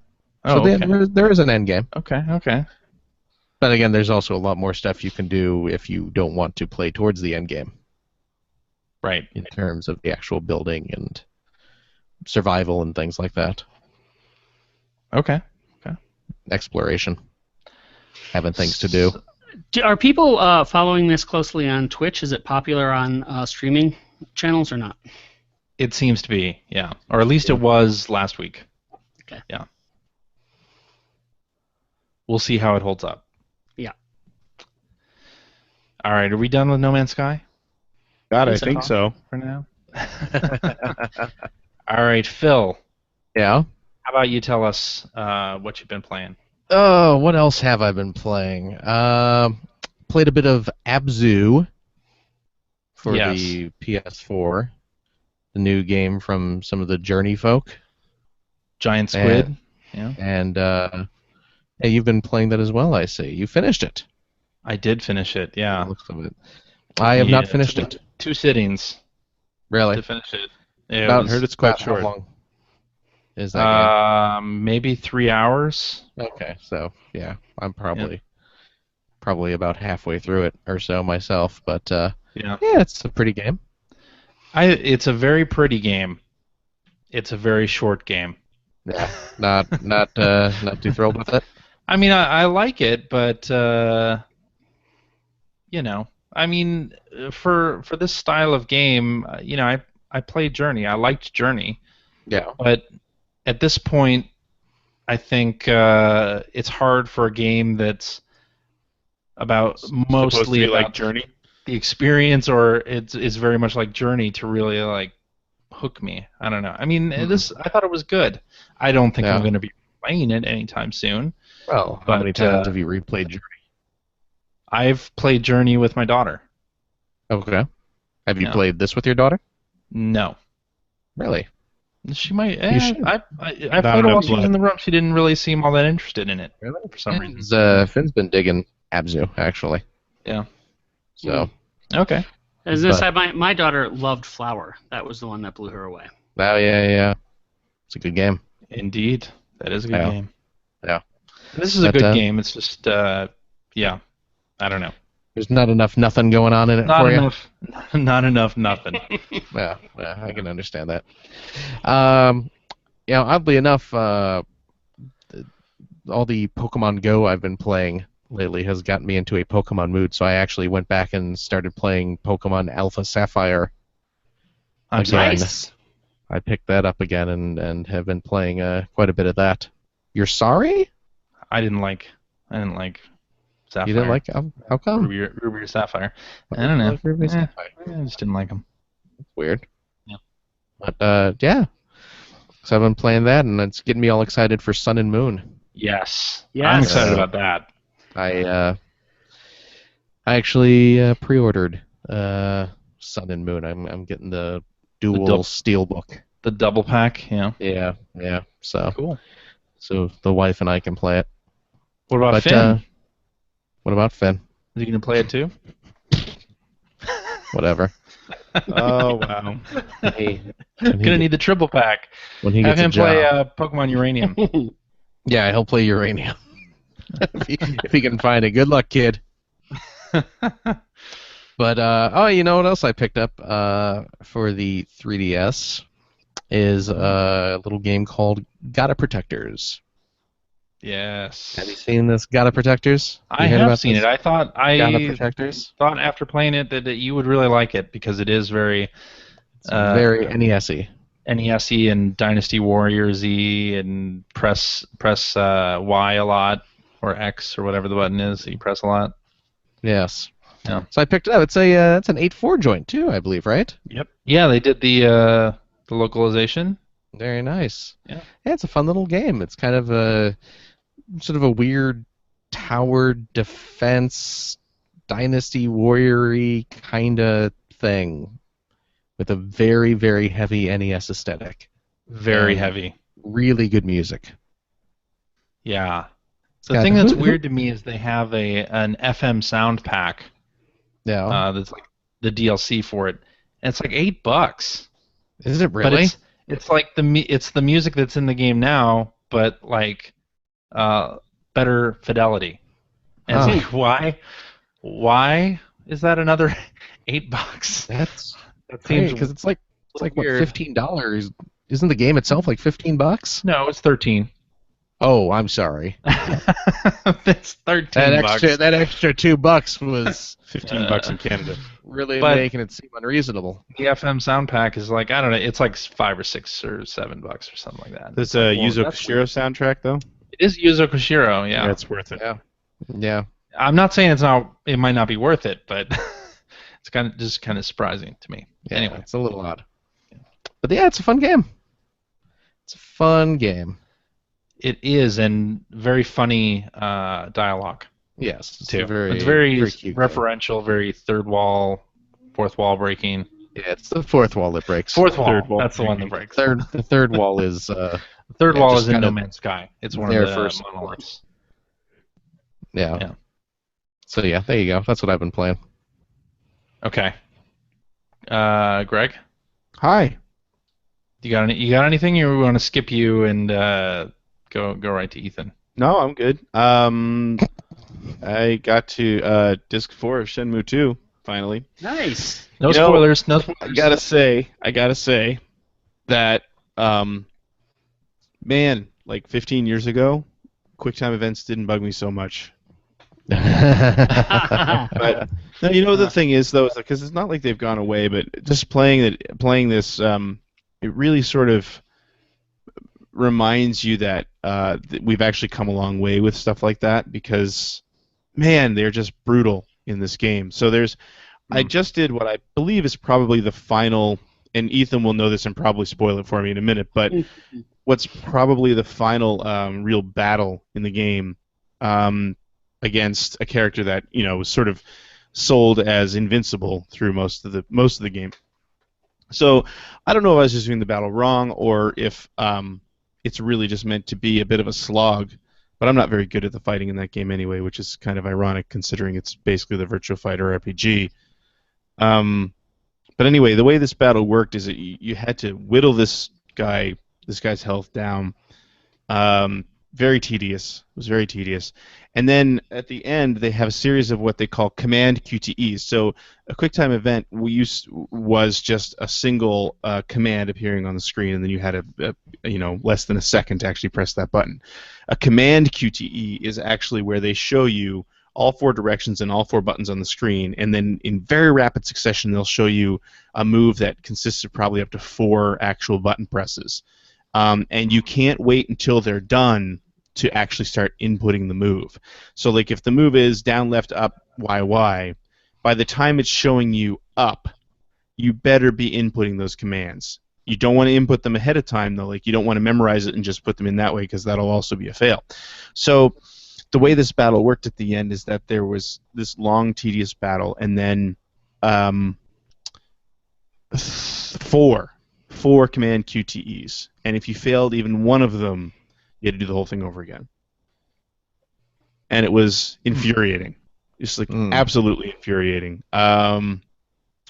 Oh, So okay. there is an end game. Okay. But again, there's also a lot more stuff you can do if you don't want to play towards the end game Right. in terms of the actual building and survival and things like that. Okay. Exploration. Having things to do. Are people following this closely on Twitch? Is it popular on streaming channels or not? It seems to be, yeah. Or at least it was last week. Okay. Yeah. We'll see how it holds up. Yeah. All right, are we done with No Man's Sky God, I think so. for now? All right, Phil, Yeah. how about you tell us what you've been playing? Oh, what else have I been playing? Played a bit of Abzu for the PS4. The new game from some of the Journey folk. Giant Squid? Yeah. And hey, you've been playing that as well, I see. You finished it. I did finish it, yeah. Looks of it. I have not Yeah, finished took it. 2 sittings Really? to finish it. I heard it's quite About short. How long is that maybe 3 hours. game? Okay, so yeah, I'm probably about halfway through it or so myself, but Yeah. it's a pretty game. It's a very pretty game. It's a very short game. Yeah, not too thrilled with it. I mean, I like it, but I mean, for this style of game, I played Journey. I liked Journey, Yeah. but at this point, I think it's hard for a game that's about Supposed to mostly be like about Journey. the experience, or it's very much like Journey to really like hook me. I don't know. I mean, I thought it was good. I don't think I'm going to be playing it anytime soon. Well, how But, many times have you replayed Journey? I've played Journey with my daughter. Okay. Have you No. played this with your daughter? No. Really? She might. You should. I played it while she was in the room. She didn't really seem all that interested in it for some reason. Finn's been digging Abzu, actually. Yeah. So. Okay. As this, my daughter loved Flower. That was the one that blew her away. Oh, yeah. It's a good game. Indeed. That is a good game. Yeah. This is a good game. It's just, yeah. I don't know. There's not enough nothing going on in it for you? Not enough nothing. Yeah, I can understand that. Oddly enough, all the Pokemon Go I've been playing lately has gotten me into a Pokemon mood, so I actually went back and started playing Pokemon Alpha Sapphire. Nice. I picked that up again and have been playing quite a bit of that. You're sorry? I didn't like Sapphire. You didn't like how come? Ruby or Sapphire. I don't know. Like Ruby or Sapphire? I just didn't like them. That's weird. Yeah. But yeah. So I've been playing that, and it's getting me all excited for Sun and Moon. Yes. Yes. I'm excited about that. I actually pre-ordered Sun and Moon. I'm getting the dual steelbook. The double pack, yeah. Yeah. So cool. So the wife and I can play it. What about Finn? What about Finn? Is he gonna play it too? Whatever. Oh wow. Gonna need the triple pack. When he Have gets him a job. play Pokemon Uranium. Yeah, he'll play Uranium. if he can find it. Good luck, kid. But you know what else I picked up for the 3DS is a little game called Gotta Protectors. Yes. Have you seen this Gotta Protectors? I have seen it. I thought Gotta Protectors? thought after playing it that you would really like it because it is very very NES-y. NES-y and Dynasty Warriors-y and press Y a lot or X or whatever the button is that you press a lot. Yes. Yeah. So I picked it up. It's an 8.4 joint too, I believe, right? Yep. Yeah, they did the localization. Very nice. Yeah. It's a fun little game. It's kind of a sort of a weird tower defense Dynasty Warrior-y kind of thing with a very, very heavy NES aesthetic. Very heavy. Really good music. Yeah. The thing that's weird to me is they have an FM sound pack. Yeah. That's like the DLC for it. And it's like $8. Is it really? But it's like it's the music that's in the game now, but like better fidelity. And it's like, why is that another $8? That seems because it's like what, $15. Isn't the game itself like $15? No, it's 13. Oh, I'm sorry. That's $13. That extra $2 was $15 in Canada. Really making it seem unreasonable. The FM sound pack is like, I don't know, it's like $5 or $6 or $7 or something like that. This Yuzo Koshiro soundtrack though? It is Yuzo Koshiro, yeah. It's worth it. Yeah. I'm not saying it might not be worth it, but it's kind of surprising to me. Yeah, anyway, it's a little odd. But yeah, it's a fun game. It's a fun game. It is, and very funny dialogue. Yes, too. Very it's very cute referential, very fourth wall breaking. Yeah, it's the fourth wall that breaks. Fourth wall. That's the one that breaks. The third wall is. The third wall is in No Man's Sky. It's one of the first monoliths. Yeah. So yeah, there you go. That's what I've been playing. Okay. Greg? Hi. You got anything, or we want to skip you and go right to Ethan? No, I'm good. I got to Disc 4 of Shenmue 2 finally. Nice. No spoilers. No spoilers. I gotta say that man, like 15 years ago, QuickTime events didn't bug me so much. But no, you know the thing is though, because it's not like they've gone away, but just playing this, it really sort of reminds you that we've actually come a long way with stuff like that. Because man, they're just brutal in this game. So I just did what I believe is probably the final, and Ethan will know this and probably spoil it for me in a minute, but what's probably the final real battle in the game against a character that was sort of sold as invincible through most of the game. So I don't know if I was just doing the battle wrong or if it's really just meant to be a bit of a slog. But I'm not very good at the fighting in that game anyway, which is kind of ironic considering it's basically the Virtua Fighter RPG. But anyway, the way this battle worked is that you had to whittle this guy's health down. Very tedious. It was very tedious. And then at the end, they have a series of what they call command QTEs. So a QuickTime event was just a single command appearing on the screen, and then you had less than a second to actually press that button. A command QTE is actually where they show you all four directions and all four buttons on the screen, and then in very rapid succession, they'll show you a move that consists of probably up to 4 actual button presses. And you can't wait until they're done to actually start inputting the move. So like if the move is down, left, up, Y, Y, by the time it's showing you up, you better be inputting those commands. You don't want to input them ahead of time, though. Like you don't want to memorize it and just put them in that way, because that'll also be a fail. So the way this battle worked at the end is that there was this long, tedious battle, and then 4 command QTEs. And if you failed even one of them, you had to do the whole thing over again. And it was infuriating. Just like absolutely infuriating. Like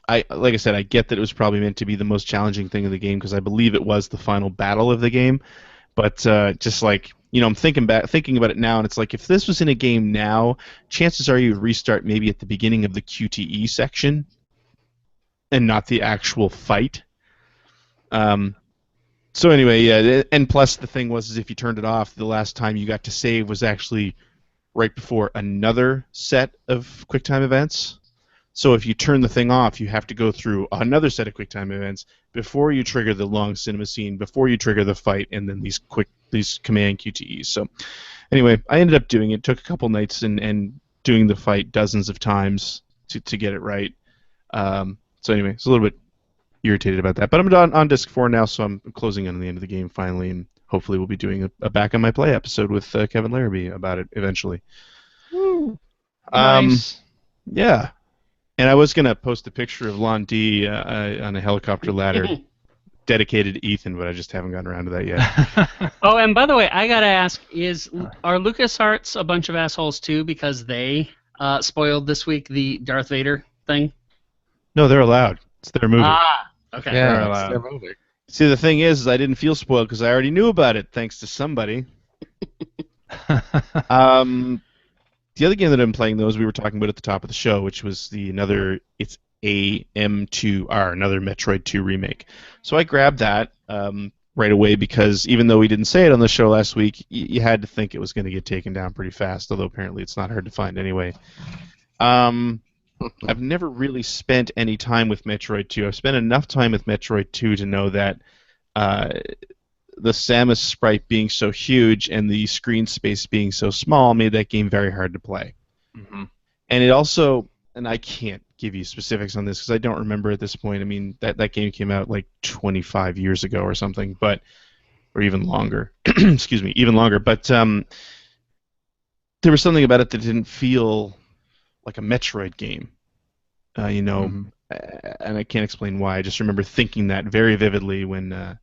I said, I get that it was probably meant to be the most challenging thing in the game because I believe it was the final battle of the game. But just like, I'm thinking about it now, and it's like if this was in a game now, chances are you would restart maybe at the beginning of the QTE section and not the actual fight. So anyway, yeah, and plus the thing was is if you turned it off, the last time you got to save was actually right before another set of QuickTime events. So if you turn the thing off, you have to go through another set of QuickTime events before you trigger the long cinema scene, before you trigger the fight, and then these command QTEs. So anyway, I ended up doing it. Took a couple nights and doing the fight dozens of times to get it right. So anyway, it's a little bit irritated about that. But I'm on disc 4 now, so I'm closing in on the end of the game finally, and hopefully we'll be doing a Back on My Play episode with Kevin Larrabee about it eventually. Woo. Nice. Yeah. And I was going to post a picture of Lon D on a helicopter ladder dedicated to Ethan, but I just haven't gotten around to that yet. Oh, and by the way, I got to ask, are LucasArts a bunch of assholes too because they spoiled this week the Darth Vader thing? No, they're allowed. It's their movie. Ah, okay. Yeah, it's their movie. See, the thing is I didn't feel spoiled because I already knew about it, thanks to somebody. The other game that I'm playing, though, as we were talking about at the top of the show, which was it's AM2R, another Metroid 2 remake. So I grabbed that right away because even though we didn't say it on the show last week, you had to think it was going to get taken down pretty fast, although apparently it's not hard to find anyway. I've never really spent any time with Metroid 2. I've spent enough time with Metroid 2 to know that the Samus sprite being so huge and the screen space being so small made that game very hard to play. Mm-hmm. And it also, and I can't give you specifics on this because I don't remember at this point. I mean, that game came out like 25 years ago or something, or even longer. Excuse me, even longer. But there was something about it that didn't feel like a Metroid game, and I can't explain why. I just remember thinking that very vividly when I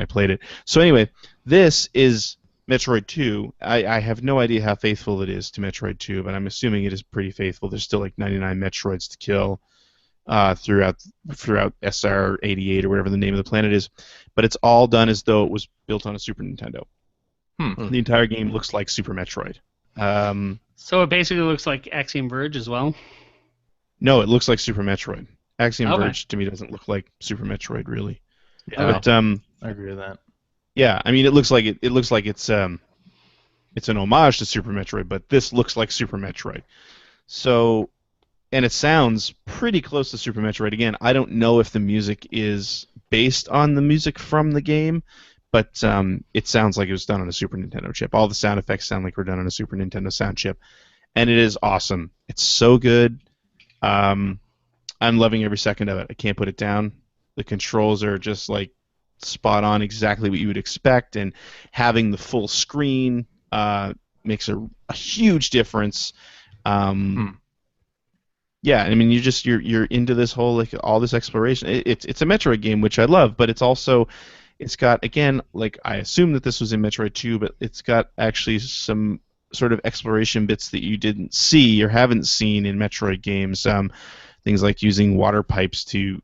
played it. So anyway, this is Metroid 2. I have no idea how faithful it is to Metroid 2, but I'm assuming it is pretty faithful. There's still like 99 Metroids to kill throughout SR88 or whatever the name of the planet is, but it's all done as though it was built on a Super Nintendo. The entire game looks like Super Metroid. So it basically looks like Axiom Verge as well? No, it looks like Super Metroid. Axiom Verge to me doesn't look like Super Metroid really. Yeah, but I agree with that. Yeah, I mean it looks like it's it's an homage to Super Metroid, but this looks like Super Metroid. So, and it sounds pretty close to Super Metroid. Again, I don't know if the music is based on the music from the game, but it sounds like it was done on a Super Nintendo chip. All the sound effects sound like were done on a Super Nintendo sound chip, and it is awesome. It's so good. I'm loving every second of it. I can't put it down. The controls are just like spot on, exactly what you would expect, and having the full screen makes a huge difference. Yeah, I mean, you're into this whole like all this exploration. It's a Metroid game, which I love, but it's got again, like I assume that this was in Metroid 2, but it's got actually some sort of exploration bits that you didn't see or haven't seen in Metroid games. Things like using water pipes to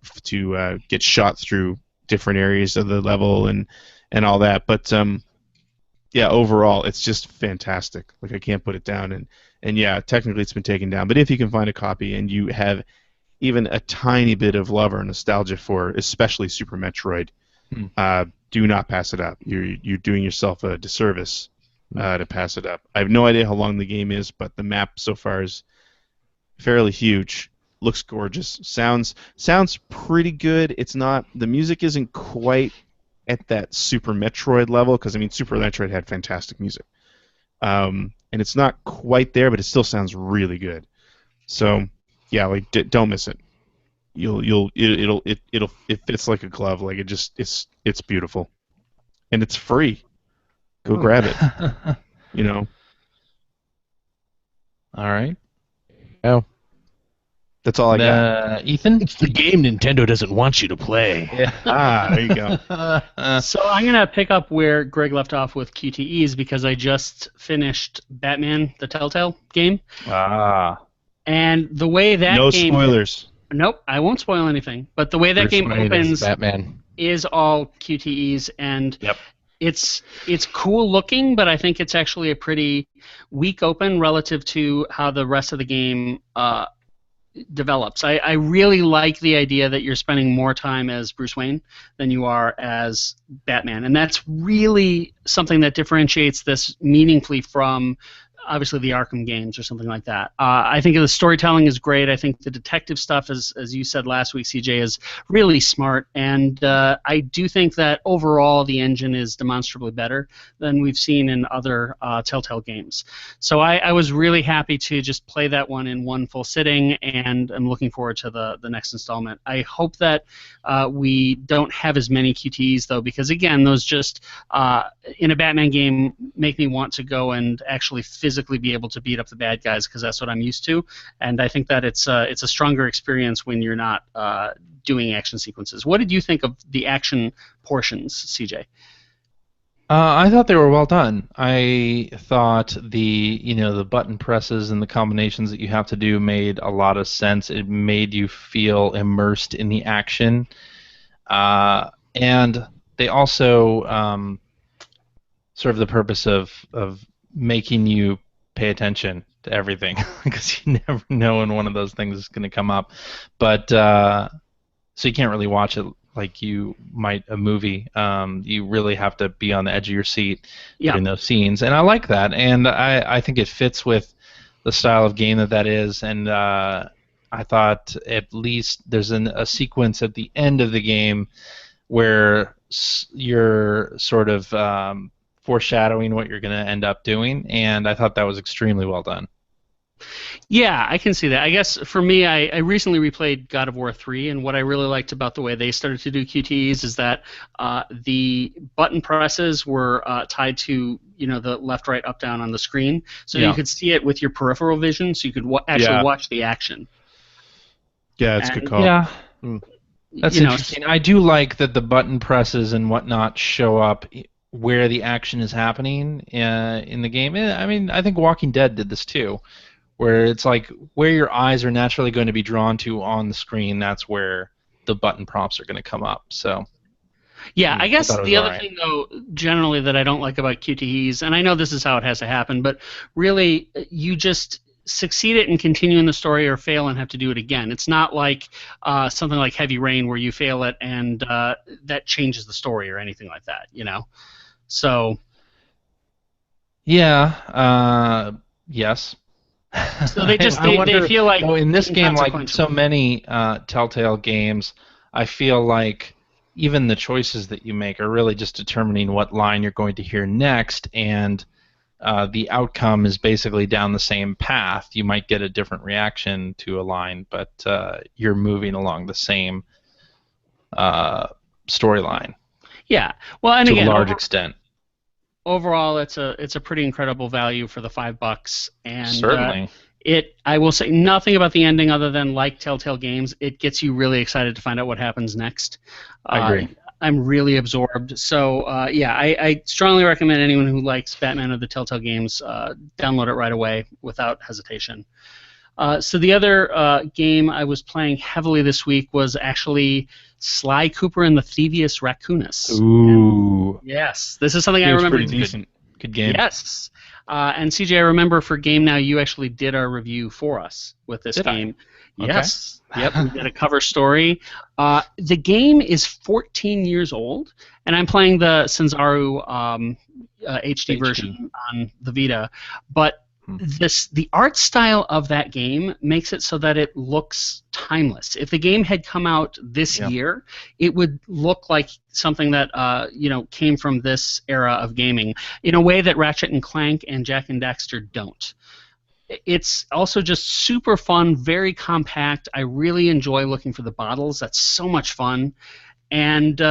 get shot through different areas of the level and all that. But yeah, overall, it's just fantastic. Like I can't put it down. And yeah, technically it's been taken down. But if you can find a copy and you have even a tiny bit of love or nostalgia for, especially Super Metroid, do not pass it up. You're doing yourself a disservice to pass it up. I have no idea how long the game is, but the map so far is fairly huge. Looks gorgeous. Sounds pretty good. It's not, the music isn't quite at that Super Metroid level, because I mean Super Metroid had fantastic music, and it's not quite there, but it still sounds really good. So yeah, like don't miss it. It fits like a glove. Like it's beautiful, and it's free. Go grab it. You know. All right. Oh. That's all I got. Ethan? It's the game Nintendo doesn't want you to play. Yeah. There you go. So I'm going to pick up where Greg left off with QTEs because I just finished Batman, the Telltale game. And the way that game... No spoilers. Nope, I won't spoil anything. But the way that game opens Batman is all QTEs, and yep. It's cool looking, but I think it's actually a pretty weak open relative to how the rest of the game develops. I really like the idea that you're spending more time as Bruce Wayne than you are as Batman, and that's really something that differentiates this meaningfully from obviously the Arkham games or something like that. I think the storytelling is great. I think the detective stuff, as you said last week, CJ, is really smart, and I do think that overall the engine is demonstrably better than we've seen in other Telltale games. So I was really happy to just play that one in one full sitting, and I'm looking forward to the next installment. I hope that we don't have as many QTEs, though, because again, those just in a Batman game make me want to go and actually physically be able to beat up the bad guys, because that's what I'm used to, and I think that it's a stronger experience when you're not doing action sequences. What did you think of the action portions, CJ? I thought they were well done. I thought the button presses and the combinations that you have to do made a lot of sense. It made you feel immersed in the action, and they also serve the purpose of making you pay attention to everything, because you never know when one of those things is going to come up. But so you can't really watch it like you might a movie. You really have to be on the edge of your seat during those scenes, and I like that. And I think it fits with the style of game that is. And I thought at least there's a sequence at the end of the game where you're sort of foreshadowing what you're going to end up doing, and I thought that was extremely well done. Yeah, I can see that. I guess for me, I recently replayed God of War 3, and what I really liked about the way they started to do QTEs is that the button presses were tied to the left, right, up, down on the screen, so you could see it with your peripheral vision, so you could actually watch the action. Yeah, it's a good call. Yeah. That's interesting. I do like that the button presses and whatnot show up where the action is happening in the game. I mean, I think Walking Dead did this too, where it's like where your eyes are naturally going to be drawn to on the screen, that's where the button prompts are going to come up. So yeah, I guess the other thing, though, generally that I don't like about QTEs, and I know this is how it has to happen, but really you just succeed it and continue in the story, or fail and have to do it again. It's not like something like Heavy Rain where you fail it and that changes the story or anything like that, So Yeah. Yes. So they just I they wonder, feel like in this game, like inconsequential. so many Telltale games, I feel like even the choices that you make are really just determining what line you're going to hear next, and the outcome is basically down the same path. You might get a different reaction to a line, but you're moving along the same uh, storyline Yeah. Well, and to a again, large extent. overall, it's a pretty incredible value for the $5, and Certainly. I will say nothing about the ending other than, like Telltale games, it gets you really excited to find out what happens next. I agree. I'm really absorbed. So yeah, I strongly recommend anyone who likes Batman or the Telltale games download it right away without hesitation. So the other game I was playing heavily this week was actually Sly Cooper and the Thievius Raccoonus. Ooh. Yes, this is something I Game's remember. pretty decent. Good game. Yes. And CJ, I remember for Game Now, you actually did our review for us with this Did I? game. Okay. Yes. Yep. We did a cover story. The game is 14 years old, and I'm playing the Sanzaru HD version on the Vita. But the art style of that game makes it so that it looks timeless. If the game had come out this year, it would look like something that came from this era of gaming in a way that Ratchet and Clank and Jak and Daxter don't. It's also just super fun, very compact. I really enjoy looking for the bottles. That's so much fun. And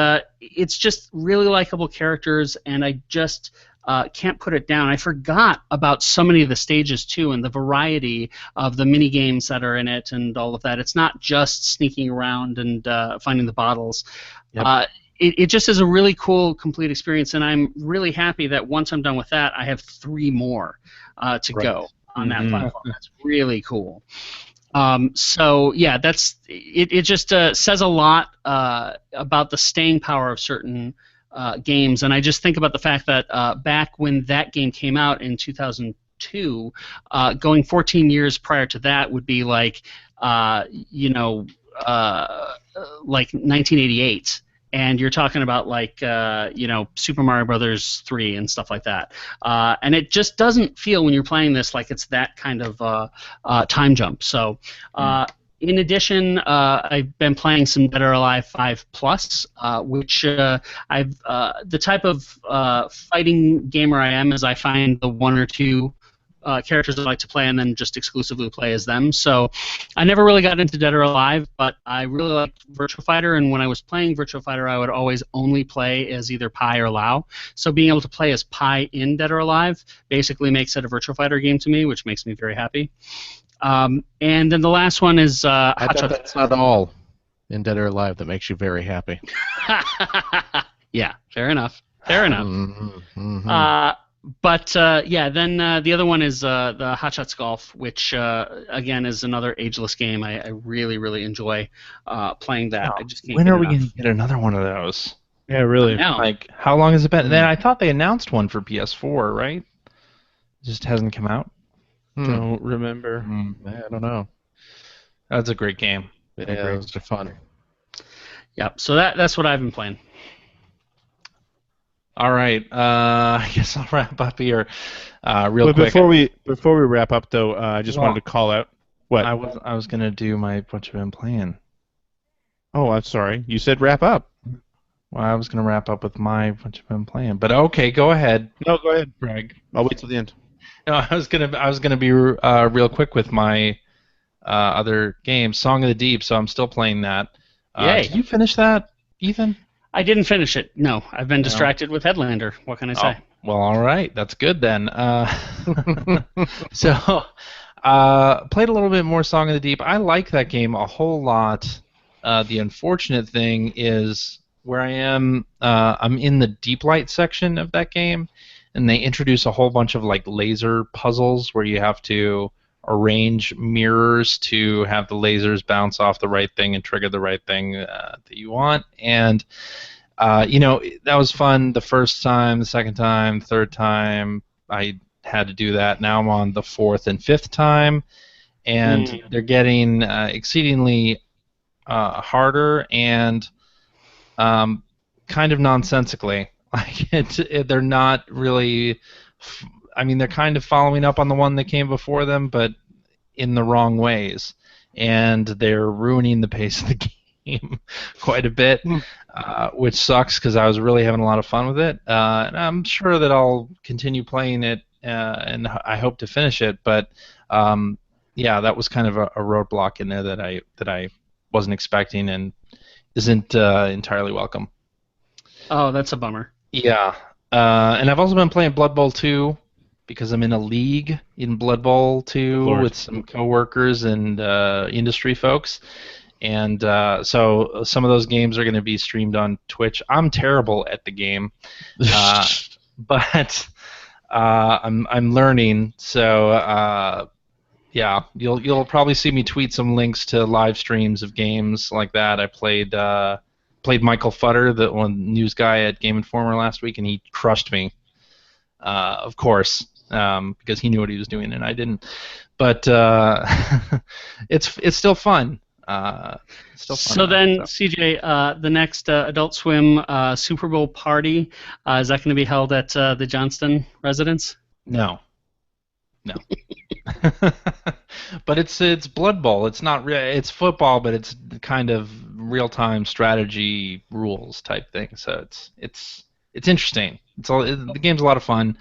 it's just really likable characters, and I just can't put it down. I forgot about so many of the stages, too, and the variety of the mini games that are in it and all of that. It's not just sneaking around and finding the bottles. Yep. It just is a really cool, complete experience, and I'm really happy that once I'm done with that, I have 3 more to go on that platform. That's really cool. So yeah, that's it. It just says a lot about the staying power of certain games, and I just think about the fact that back when that game came out in 2002, going 14 years prior to that would be like like 1988. And you're talking about like Super Mario Brothers 3 and stuff like that, and it just doesn't feel when you're playing this like it's that kind of time jump. So, in addition, I've been playing some Dead or Alive 5 Plus, which I've the type of fighting gamer I am is I find the 1 or 2 characters I like to play and then just exclusively play as them. So I never really got into Dead or Alive, but I really liked Virtua Fighter, and when I was playing Virtua Fighter, I would always only play as either Pi or Lao. So being able to play as Pi in Dead or Alive basically makes it a Virtua Fighter game to me, which makes me very happy. And then the last one is I bet that's not all in Dead or Alive that makes you very happy. Yeah, fair enough. Fair enough. Mm-hmm. But yeah, then the other one is the Hot Shots Golf, which again is another ageless game. I really, really enjoy playing that. I just can't when get are we enough. going to get another one of those? Yeah, really. Like, how long has it been? Then I thought they announced one for PS4, right? It just hasn't come out. Don't remember. I don't know. That's a great game. Yeah, those are fun. Yep. So that's what I've been playing. All right. I guess I'll wrap up here real quick. Before we wrap up, though, I just wanted to call out what I was gonna do my what you've been playing. Oh, I'm sorry. You said wrap up. Well, I was gonna wrap up with my what you've been playing, but okay, go ahead. No, go ahead, Greg. I'll wait till the end. No, I was gonna be real quick with my other game, Song of the Deep. So I'm still playing that. Yay. Did you finish that, Ethan? I didn't finish it. No, I've been distracted with Headlander. What can I say? Well, all right, that's good then. So, played a little bit more Song of the Deep. I like that game a whole lot. The unfortunate thing is where I am. I'm in the deep light section of that game, and they introduce a whole bunch of like laser puzzles where you have to arrange mirrors to have the lasers bounce off the right thing and trigger the right thing that you want. And that was fun the first time, the second time, third time I had to do that. Now I'm on the fourth and fifth time, and they're getting exceedingly harder and kind of nonsensically. Like they're not really I mean, they're kind of following up on the one that came before them, but in the wrong ways, and they're ruining the pace of the game quite a bit, which sucks because I was really having a lot of fun with it, and I'm sure that I'll continue playing it, and I hope to finish it. But yeah, that was kind of a roadblock in there that I wasn't expecting and isn't entirely welcome. Oh, that's a bummer. Yeah, and I've also been playing Blood Bowl 2 because I'm in a league in Blood Bowl 2 with some coworkers and industry folks. And so some of those games are going to be streamed on Twitch. I'm terrible at the game, but I'm learning. So yeah, you'll probably see me tweet some links to live streams of games like that. I played Michael Futter, the one news guy at Game Informer last week, and he crushed me. Of course, because he knew what he was doing and I didn't. But it's still fun. So then, CJ, the next Adult Swim Super Bowl party, is that going to be held at the Johnston residence? No. But it's Blood Bowl. It's not it's football, but it's kind of real-time strategy rules type thing. So it's interesting. The game's a lot of fun.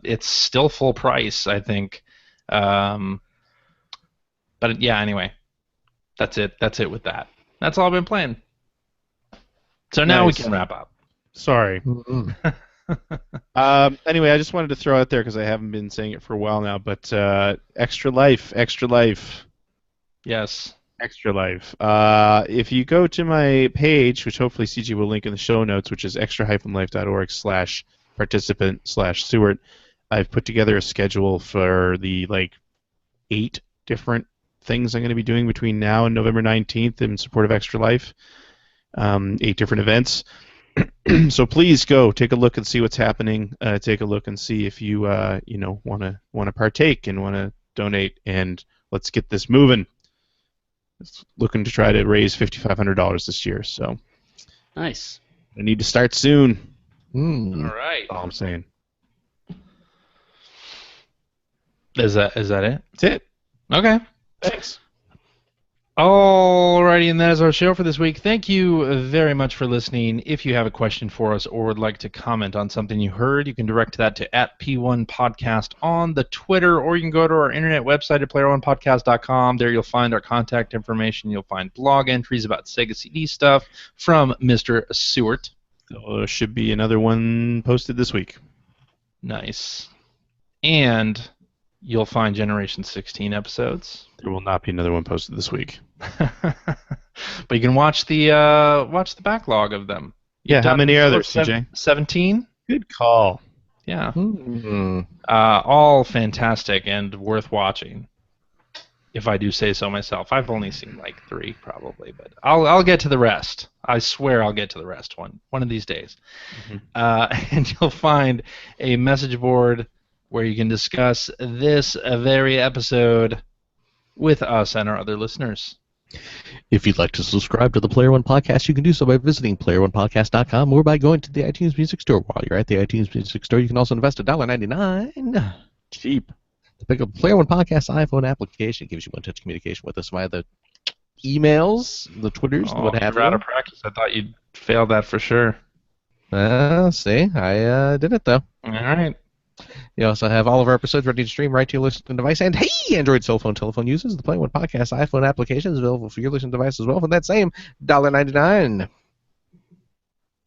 It's still full price, I think. But yeah, anyway, that's it. That's it with that. That's all I've been playing. So now we can wrap up. Sorry. Anyway, I just wanted to throw out there because I haven't been saying it for a while now, but Extra Life. Yes. Extra Life. If you go to my page, which hopefully CG will link in the show notes, which is extra-life.org/participant/Seward, I've put together a schedule for the 8 different things I'm going to be doing between now and November 19th in support of Extra Life. 8 different events. So please go take a look and see what's happening. Take a look and see if you want to partake and want to donate, and let's get this moving. It's looking to try to raise $5,500 this year. So nice. I need to start soon. All right. That's all I'm saying. Is that it? That's it. Okay. Thanks. Alrighty, and that is our show for this week. Thank you very much for listening. If you have a question for us or would like to comment on something you heard, you can direct that to @P1Podcast on the Twitter, or you can go to our internet website at player1podcast.com. There you'll find our contact information. You'll find blog entries about Sega CD stuff from Mr. Seward. There should be another one posted this week. Nice. And you'll find Generation 16 episodes. There will not be another one posted this week. But you can watch the backlog of them. Yeah, how many are there, CJ? 17? Good call. Yeah. All fantastic and worth watching, if I do say so myself. I've only seen 3 probably, but I'll get to the rest. I swear I'll get to the rest one of these days. And you'll find a message board where you can discuss this very episode with us and our other listeners. If you'd like to subscribe to the Player One Podcast, you can do so by visiting player1podcast.com or by going to the iTunes Music Store. While you're at the iTunes Music Store, you can also invest $1.99. Cheap. To pick up the Player One Podcast iPhone application. It gives you one-touch communication with us via the emails, the Twitters, and what have you. You're out of practice. I thought you'd fail that for sure. See, I did it, though. All right. You also have all of our episodes ready to stream right to your listening device. And hey, Android cell phone telephone users, the Player One Podcast iPhone application is available for your listening device as well for that same $1.99.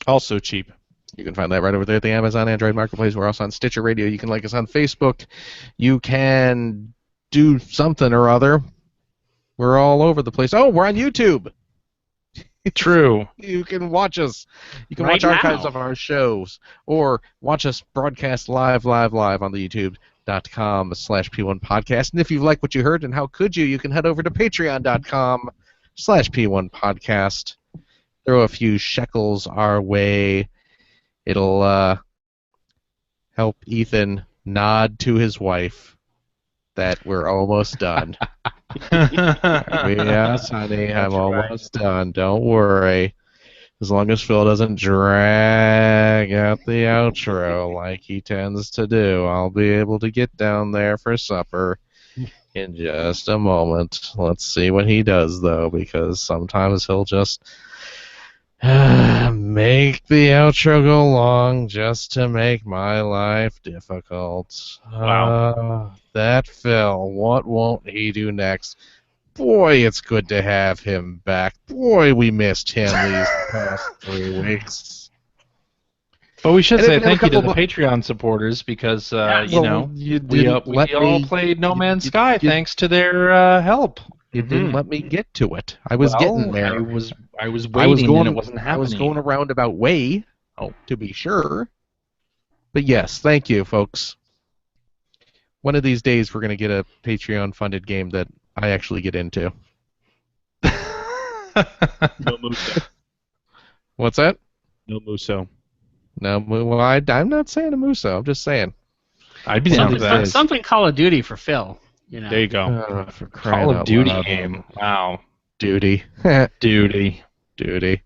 Also cheap. You can find that right over there at the Amazon Android Marketplace. We're also on Stitcher Radio. You can like us on Facebook. You can do something or other. We're all over the place. Oh, we're on YouTube. True. You can watch us. You can Right watch archives now. of our shows, or watch us broadcast live on the youtube.com/P1Podcast. And if you like what you heard, and how could you can head over to patreon.com/P1Podcast. Throw a few shekels our way. It'll help Ethan nod to his wife that we're almost done. Yes, honey, I'm almost done. Don't worry. As long as Phil doesn't drag out the outro like he tends to do, I'll be able to get down there for supper in just a moment. Let's see what he does, though, because sometimes he'll just make the outro go long just to make my life difficult. Wow. That Phil, what won't he do next? Boy, it's good to have him back. Boy, we missed him these past 3 weeks. But we should And say if you have thank you a to the couple Patreon supporters because, you we didn't let all me. played No Man's Sky you- thanks to their help. You didn't let me get to it. I was getting there. I was waiting and it wasn't happening. I was going a roundabout way, to be sure. But yes, thank you, folks. One of these days we're going to get a Patreon-funded game that I actually get into. No Muso. What's that? No Muso. No, well, I'm not saying a Muso. I'm just saying. I'd be down for that. Something Call of Duty for Phil. You know. There you go. For crying Call of out Duty loud. game. Wow. Duty. Duty. Duty.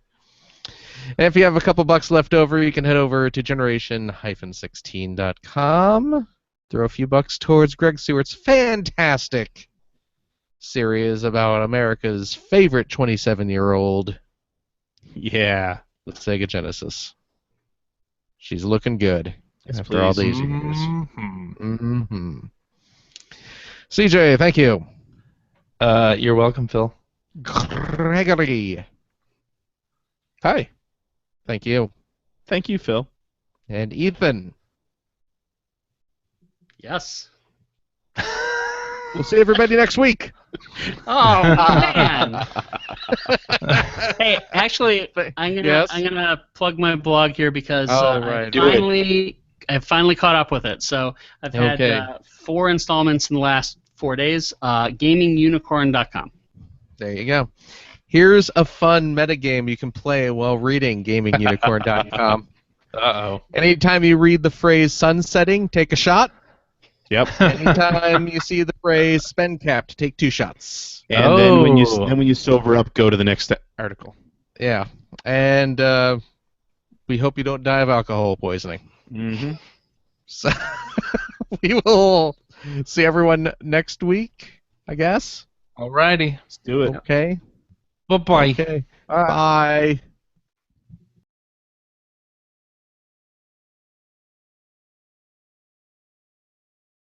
And if you have a couple bucks left over, you can head over to generation-16.com. Throw a few bucks towards Greg Stewart's fantastic series about America's favorite 27-year-old, Yeah. the Sega Genesis. She's looking good Yes, after all please. these years. Mm-hmm. CJ, thank you. You're welcome, Phil. Gregory. Hi. Thank you. Thank you, Phil. And Ethan. Yes. We'll see everybody next week. Oh man. Hey, actually, I'm gonna plug my blog here because I finally caught up with it. So I've had 4 installments in the last 4 days. GamingUnicorn.com. There you go. Here's a fun metagame you can play while reading GamingUnicorn.com. Uh-oh. Anytime you read the phrase sunsetting, take a shot. Yep. Anytime you see the phrase spend capped, take 2 shots. And then when you sober up, go to the next article. Yeah. And we hope you don't die of alcohol poisoning. Mm-hmm. So we will see everyone next week, I guess. Alrighty. Let's do it. Okay. Bye-bye. Okay. Bye.